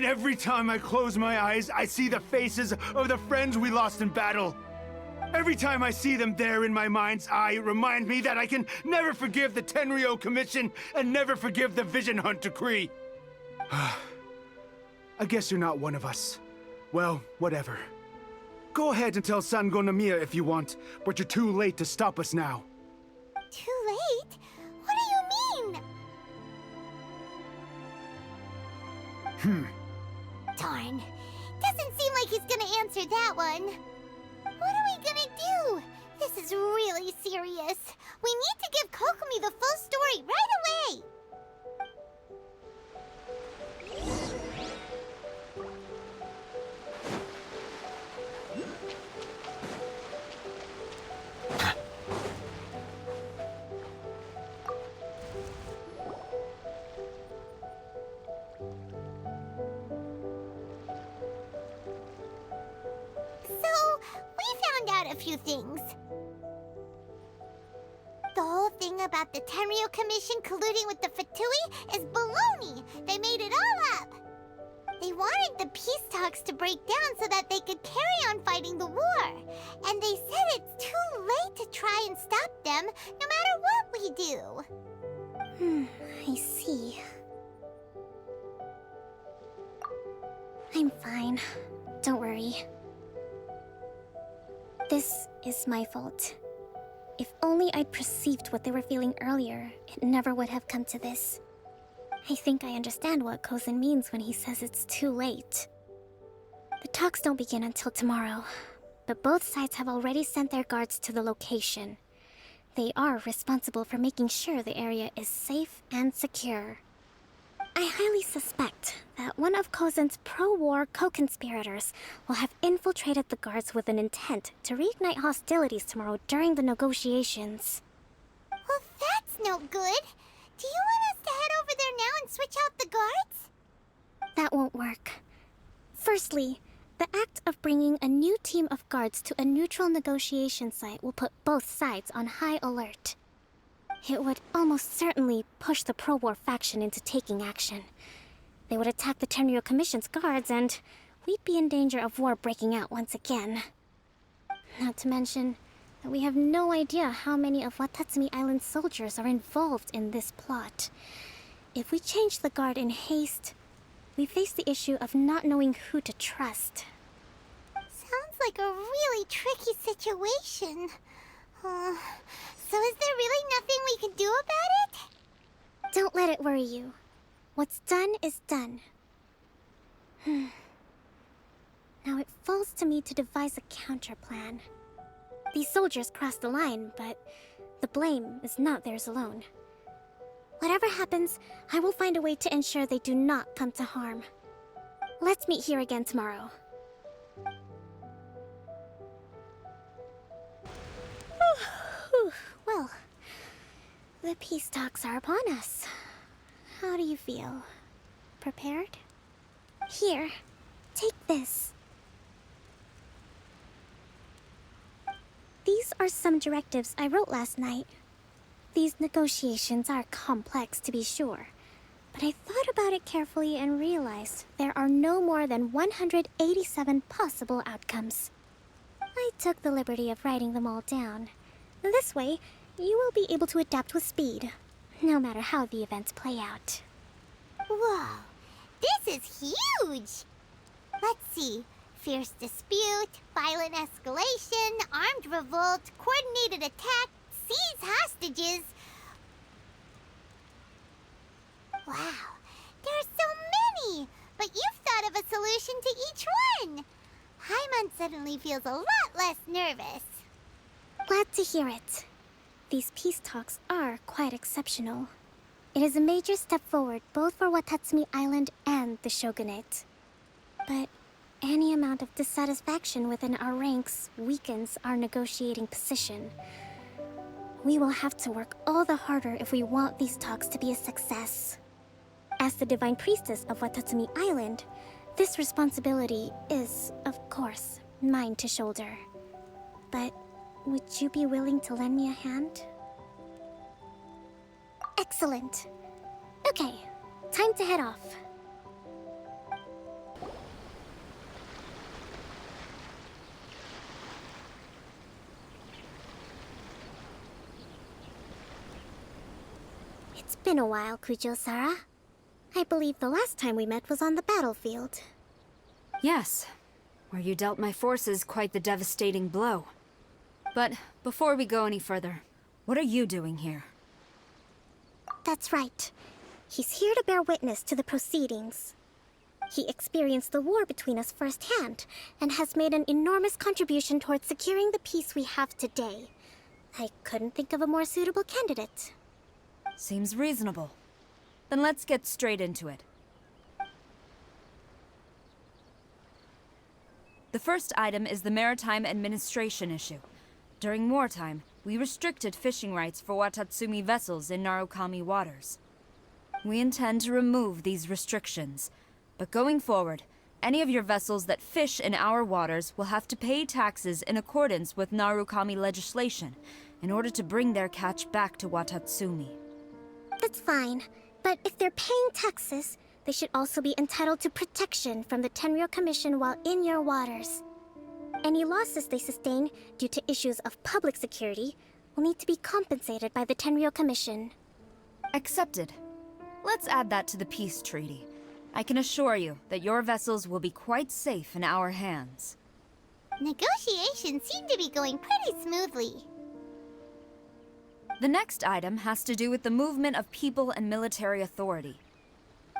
every time I close my eyes, I see the faces of the friends we lost in battle? Every time I see them there in my mind's eye, it reminds me that I can never forgive the Tenryo Commission and never forgive the Vision Hunt decree. I guess you're not one of us. Well, whatever. Go ahead and tell Sango Nomiya if you want, but you're too late to stop us now. Too late? What do you mean? Darn. Doesn't seem like he's gonna answer that one. What are we gonna do? This is really serious. We need to give Kokomi the full story right away. A few things. The whole thing about the Tenryo Commission colluding with the Fatui is baloney. They made it all up. They wanted the peace talks to break down so that they could carry on fighting the war. And they said it's too late to try and stop them, no matter what we do. I see. I'm fine. Don't worry. This is my fault. If only I'd perceived what they were feeling earlier, it never would have come to this. I think I understand what Kozin means when he says it's too late. The talks don't begin until tomorrow, but both sides have already sent their guards to the location. They are responsible for making sure the area is safe and secure. I highly suspect that one of Kozin's pro-war co-conspirators will have infiltrated the guards with an intent to reignite hostilities tomorrow during the negotiations. Well, that's no good. Do you want us to head over there now and switch out the guards? That won't work. Firstly, the act of bringing a new team of guards to a neutral negotiation site will put both sides on high alert. It would almost certainly push the pro-war faction into taking action. They would attack the Tenryou Commission's guards, and we'd be in danger of war breaking out once again. Not to mention that we have no idea how many of Watatsumi Island's soldiers are involved in this plot. If we change the guard in haste, we face the issue of not knowing who to trust. Sounds like a really tricky situation. So is there really nothing we can do about it? Don't let it worry you. What's done is done. Now it falls to me to devise a counterplan. These soldiers crossed the line, but the blame is not theirs alone. Whatever happens, I will find a way to ensure they do not come to harm. Let's meet here again tomorrow. Well, the peace talks are upon us. How do you feel? Prepared? Here, take this. These are some directives I wrote last night. These negotiations are complex, to be sure, but I thought about it carefully and realized there are no more than 187 possible outcomes. I took the liberty of writing them all down. This way, you will be able to adapt with speed, no matter how the events play out. Whoa, this is huge! Let's see. Fierce dispute, violent escalation, armed revolt, coordinated attack, seize hostages. Wow, there are so many! But you've thought of a solution to each one! Paimon suddenly feels a lot less nervous. Glad to hear it. These peace talks are quite exceptional. It is a major step forward both for Watatsumi Island and the Shogunate. But any amount of dissatisfaction within our ranks weakens our negotiating position. We will have to work all the harder if we want these talks to be a success. As the Divine Priestess of Watatsumi Island, this responsibility is, of course, mine to shoulder. But would you be willing to lend me a hand? Excellent. Okay, time to head off. It's been a while, Kujo-Sara. I believe the last time we met was on the battlefield. Yes, where you dealt my forces quite the devastating blow. But before we go any further, what are you doing here? That's right. He's here to bear witness to the proceedings. He experienced the war between us firsthand, and has made an enormous contribution towards securing the peace we have today. I couldn't think of a more suitable candidate. Seems reasonable. Then let's get straight into it. The first item is the maritime administration issue. During wartime, we restricted fishing rights for Watatsumi vessels in Narukami waters. We intend to remove these restrictions, but going forward, any of your vessels that fish in our waters will have to pay taxes in accordance with Narukami legislation in order to bring their catch back to Watatsumi. That's fine, but if they're paying taxes, they should also be entitled to protection from the Tenryou Commission while in your waters. Any losses they sustain due to issues of public security will need to be compensated by the Tenryou Commission. Accepted. Let's add that to the peace treaty. I can assure you that your vessels will be quite safe in our hands. Negotiations seem to be going pretty smoothly. The next item has to do with the movement of people and military authority.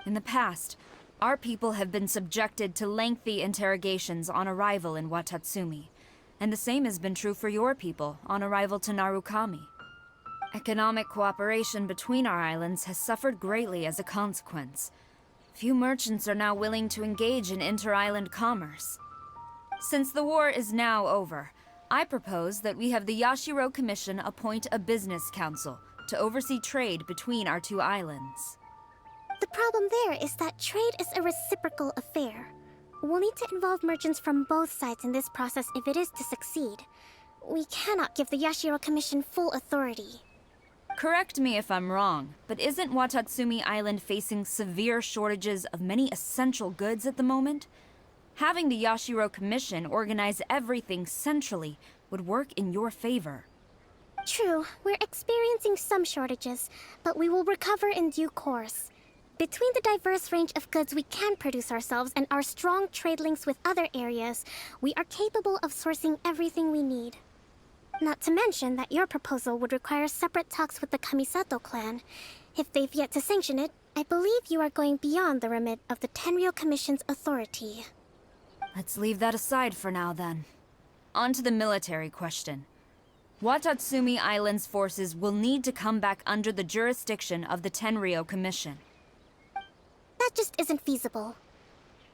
In the past, our people have been subjected to lengthy interrogations on arrival in Watatsumi, and the same has been true for your people on arrival to Narukami. Economic cooperation between our islands has suffered greatly as a consequence. Few merchants are now willing to engage in inter-island commerce. Since the war is now over, I propose that we have the Yashiro Commission appoint a business council to oversee trade between our two islands. The problem there is that trade is a reciprocal affair. We'll need to involve merchants from both sides in this process if it is to succeed. We cannot give the Yashiro Commission full authority. Correct me if I'm wrong, but isn't Watatsumi Island facing severe shortages of many essential goods at the moment? Having the Yashiro Commission organize everything centrally would work in your favor. True, we're experiencing some shortages, but we will recover in due course. Between the diverse range of goods we can produce ourselves and our strong trade links with other areas, we are capable of sourcing everything we need. Not to mention that your proposal would require separate talks with the Kamisato clan. If they've yet to sanction it, I believe you are going beyond the remit of the Tenryou Commission's authority. Let's leave that aside for now, then. On to the military question. Watatsumi Island's forces will need to come back under the jurisdiction of the Tenryou Commission. That just isn't feasible.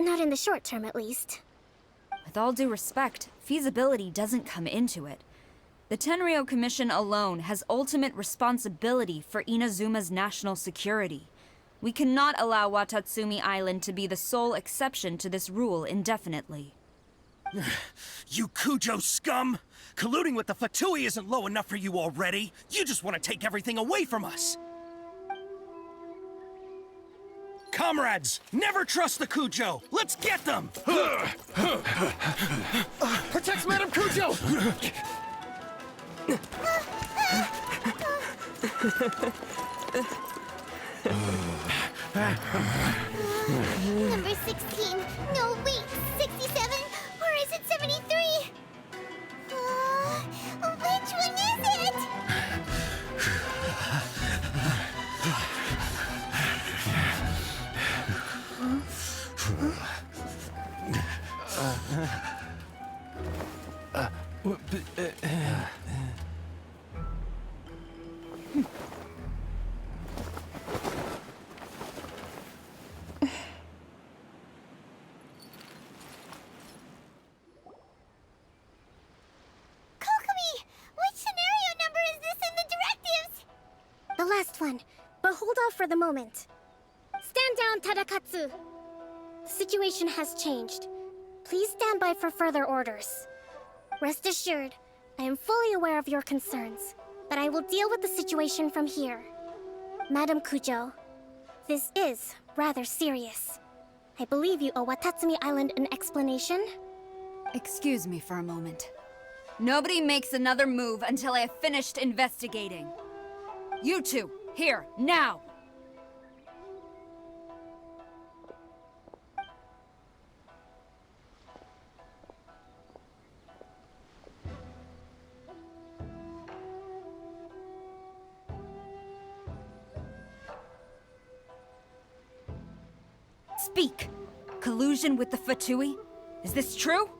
Not in the short term, at least. With all due respect, feasibility doesn't come into it. The Tenryou Commission alone has ultimate responsibility for Inazuma's national security. We cannot allow Watatsumi Island to be the sole exception to this rule indefinitely. You Kujo scum! Colluding with the Fatui isn't low enough for you already. You just want to take everything away from us. Comrades, never trust the Kujo. Let's get them! Protect Madame Kujo! Number 16. No, wait. 67? Or is it 73? Which one is it? The last one, but hold off for the moment. Stand down, Tadakatsu! The situation has changed. Please stand by for further orders. Rest assured, I am fully aware of your concerns, but I will deal with the situation from here. Madam Kujo, this is rather serious. I believe you owe Watatsumi Island an explanation? Excuse me for a moment. Nobody makes another move until I have finished investigating. You two, here, now! Speak! Collusion with the Fatui? Is this true?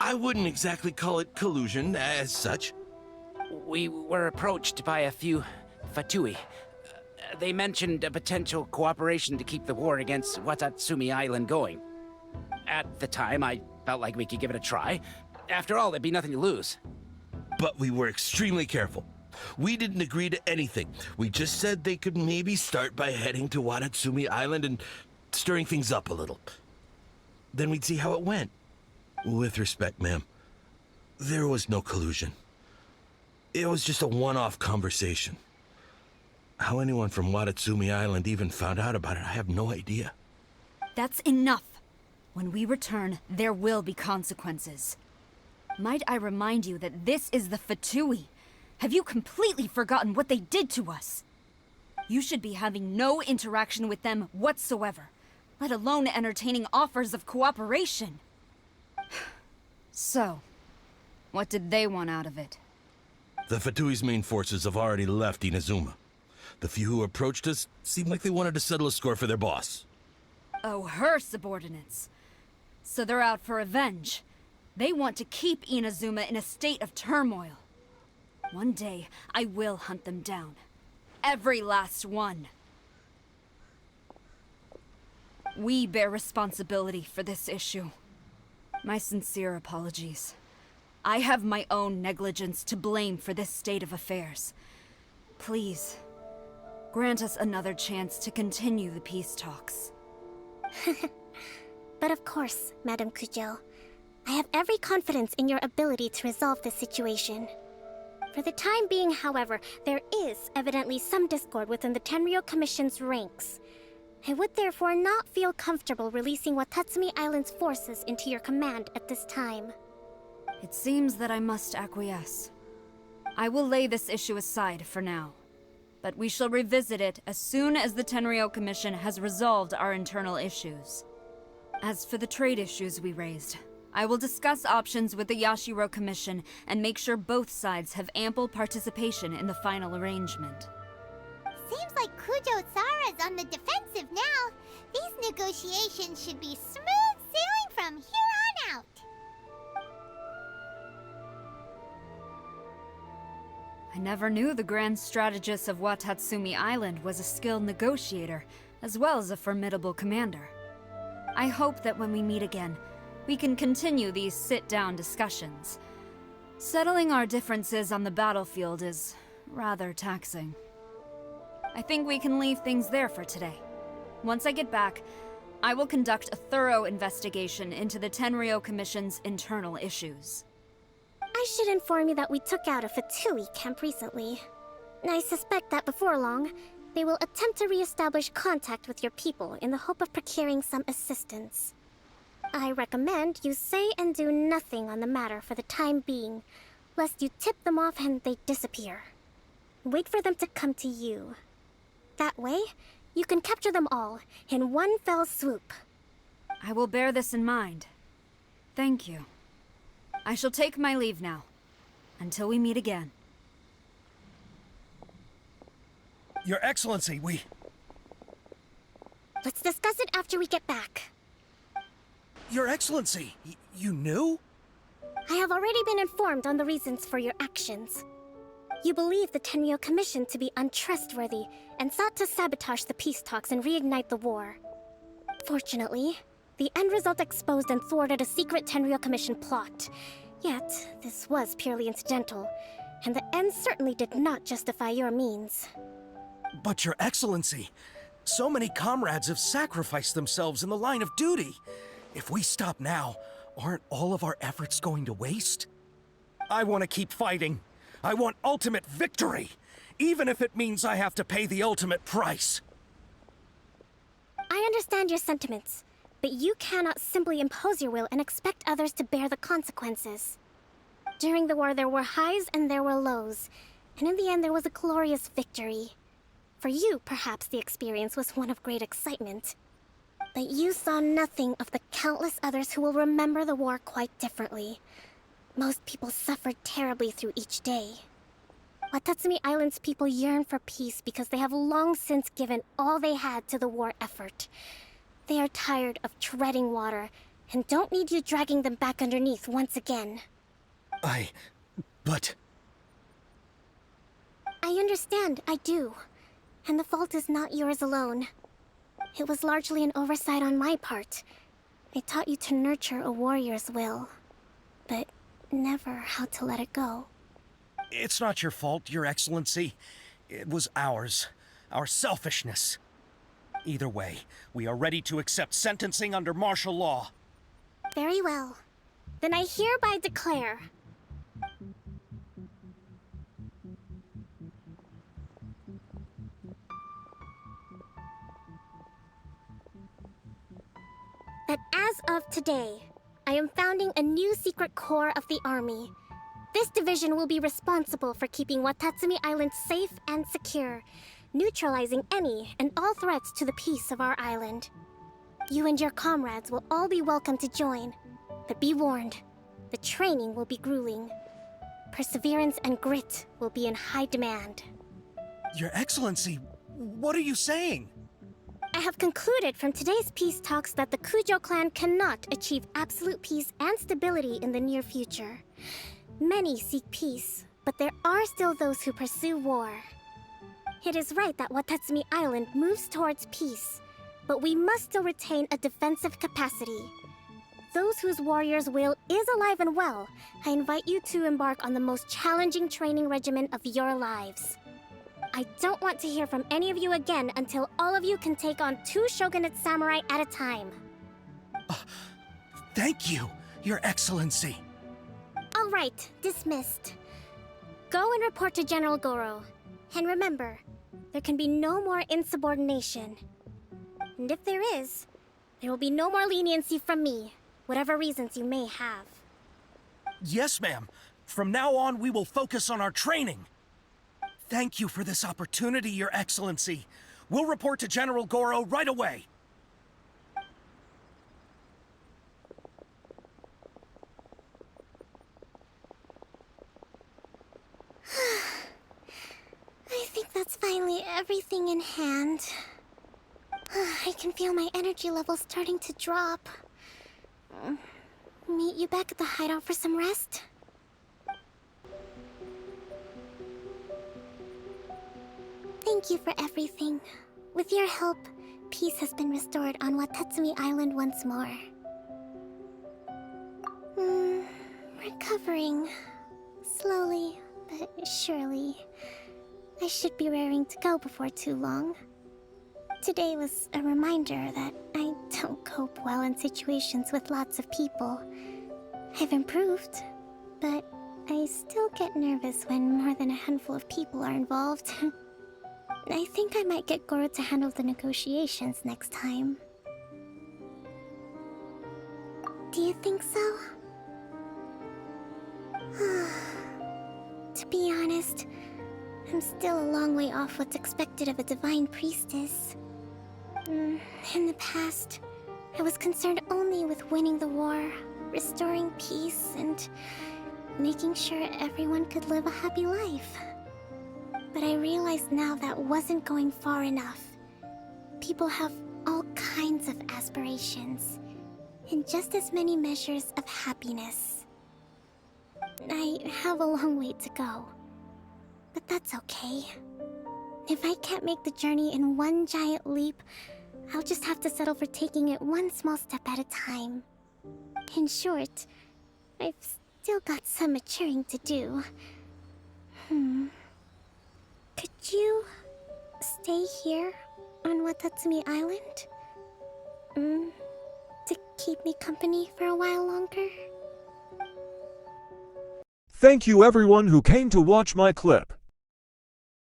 I wouldn't exactly call it collusion as such. We were approached by a few Fatui. They mentioned a potential cooperation to keep the war against Watatsumi Island going. At the time, I felt like we could give it a try. After all, there'd be nothing to lose. But we were extremely careful. We didn't agree to anything. We just said they could maybe start by heading to Watatsumi Island and stirring things up a little. Then we'd see how it went. With respect, ma'am, there was no collusion. It was just a one-off conversation. How anyone from Watatsumi Island even found out about it, I have no idea. That's enough. When we return, there will be consequences. Might I remind you that this is the Fatui? Have you completely forgotten what they did to us? You should be having no interaction with them whatsoever, let alone entertaining offers of cooperation. So, what did they want out of it? The Fatui's main forces have already left Inazuma. The few who approached us seemed like they wanted to settle a score for their boss. Oh, her subordinates. So they're out for revenge. They want to keep Inazuma in a state of turmoil. One day, I will hunt them down. Every last one. We bear responsibility for this issue. My sincere apologies. I have my own negligence to blame for this state of affairs. Please, grant us another chance to continue the peace talks. But of course, Madam Kujo. I have every confidence in your ability to resolve this situation. For the time being, however, there is evidently some discord within the Tenryou Commission's ranks. I would therefore not feel comfortable releasing Watatsumi Island's forces into your command at this time. It seems that I must acquiesce. I will lay this issue aside for now, but we shall revisit it as soon as the Tenryou Commission has resolved our internal issues. As for the trade issues we raised, I will discuss options with the Yashiro Commission and make sure both sides have ample participation in the final arrangement. Seems like Kujo-sara's on the defensive now. These negotiations should be smooth sailing from here on out. I never knew the grand strategist of Watatsumi Island was a skilled negotiator, as well as a formidable commander. I hope that when we meet again, we can continue these sit-down discussions. Settling our differences on the battlefield is rather taxing. I think we can leave things there for today. Once I get back, I will conduct a thorough investigation into the Tenryou Commission's internal issues. I should inform you that we took out a Fatui camp recently. I suspect that before long, they will attempt to re-establish contact with your people in the hope of procuring some assistance. I recommend you say and do nothing on the matter for the time being, lest you tip them off and they disappear. Wait for them to come to you. That way, you can capture them all in one fell swoop. I will bear this in mind. Thank you. I shall take my leave now. Until we meet again. Your Excellency, Let's discuss it after we get back. Your Excellency, you knew? I have already been informed on the reasons for your actions. You believe the Tenryou Commission to be untrustworthy and sought to sabotage the peace talks and reignite the war. Fortunately, the end result exposed and thwarted a secret Tenryou Commission plot. Yet, this was purely incidental, and the end certainly did not justify your means. But Your Excellency, so many comrades have sacrificed themselves in the line of duty. If we stop now, aren't all of our efforts going to waste? I want to keep fighting. I want ultimate victory, even if it means I have to pay the ultimate price. I understand your sentiments, but you cannot simply impose your will and expect others to bear the consequences. During the war, there were highs and there were lows, and in the end, there was a glorious victory. For you, perhaps the experience was one of great excitement. But you saw nothing of the countless others who will remember the war quite differently. Most people suffered terribly through each day. Watatsumi Island's people yearn for peace because they have long since given all they had to the war effort. They are tired of treading water and don't need you dragging them back underneath once again. But... I understand, I do. And the fault is not yours alone. It was largely an oversight on my part. I taught you to nurture a warrior's will, but never how to let it go. It's not your fault, Your Excellency. It was ours. Our selfishness. Either way, we are ready to accept sentencing under martial law. Very well. Then I hereby declare... that as of today, I am founding a new secret corps of the army. This division will be responsible for keeping Watatsumi Island safe and secure, neutralizing any and all threats to the peace of our island. You and your comrades will all be welcome to join, but be warned, the training will be grueling. perseverance and grit will be in high demand. Your Excellency, what are you saying? I have concluded from today's peace talks that the Kujo clan cannot achieve absolute peace and stability in the near future. Many seek peace, but there are still those who pursue war. It is right that Watatsumi Island moves towards peace, but we must still retain a defensive capacity. Those whose warrior's will is alive and well, I invite you to embark on the most challenging training regimen of your lives. I don't want to hear from any of you again until all of you can take on 2 shogunate samurai at a time. Thank you, Your Excellency. All right, dismissed. Go and report to General Goro. And remember, there can be no more insubordination. And if there is, there will be no more leniency from me, whatever reasons you may have. Yes, ma'am. From now on, we will focus on our training. Thank you for this opportunity, Your Excellency. We'll report to General Goro right away. I think that's finally everything in hand. I can feel my energy levels starting to drop. Meet you back at the hideout for some rest? Thank you for everything. With your help, peace has been restored on Watatsumi Island once more. Recovering. Slowly, but surely. I should be raring to go before too long. Today was a reminder that I don't cope well in situations with lots of people. I've improved, but I still get nervous when more than a handful of people are involved. I think I might get Goro to handle the negotiations next time. Do you think so? To be honest, I'm still a long way off what's expected of a divine priestess. In the past, I was concerned only with winning the war, restoring peace, and making sure everyone could live a happy life. But I realize now that wasn't going far enough. People have all kinds of aspirations, and just as many measures of happiness. I have a long way to go, but that's okay. If I can't make the journey in one giant leap, I'll just have to settle for taking it one small step at a time. In short, I've still got some maturing to do. Could you stay here on Watatsumi Island? To keep me company for a while longer? Thank you everyone who came to watch my clip.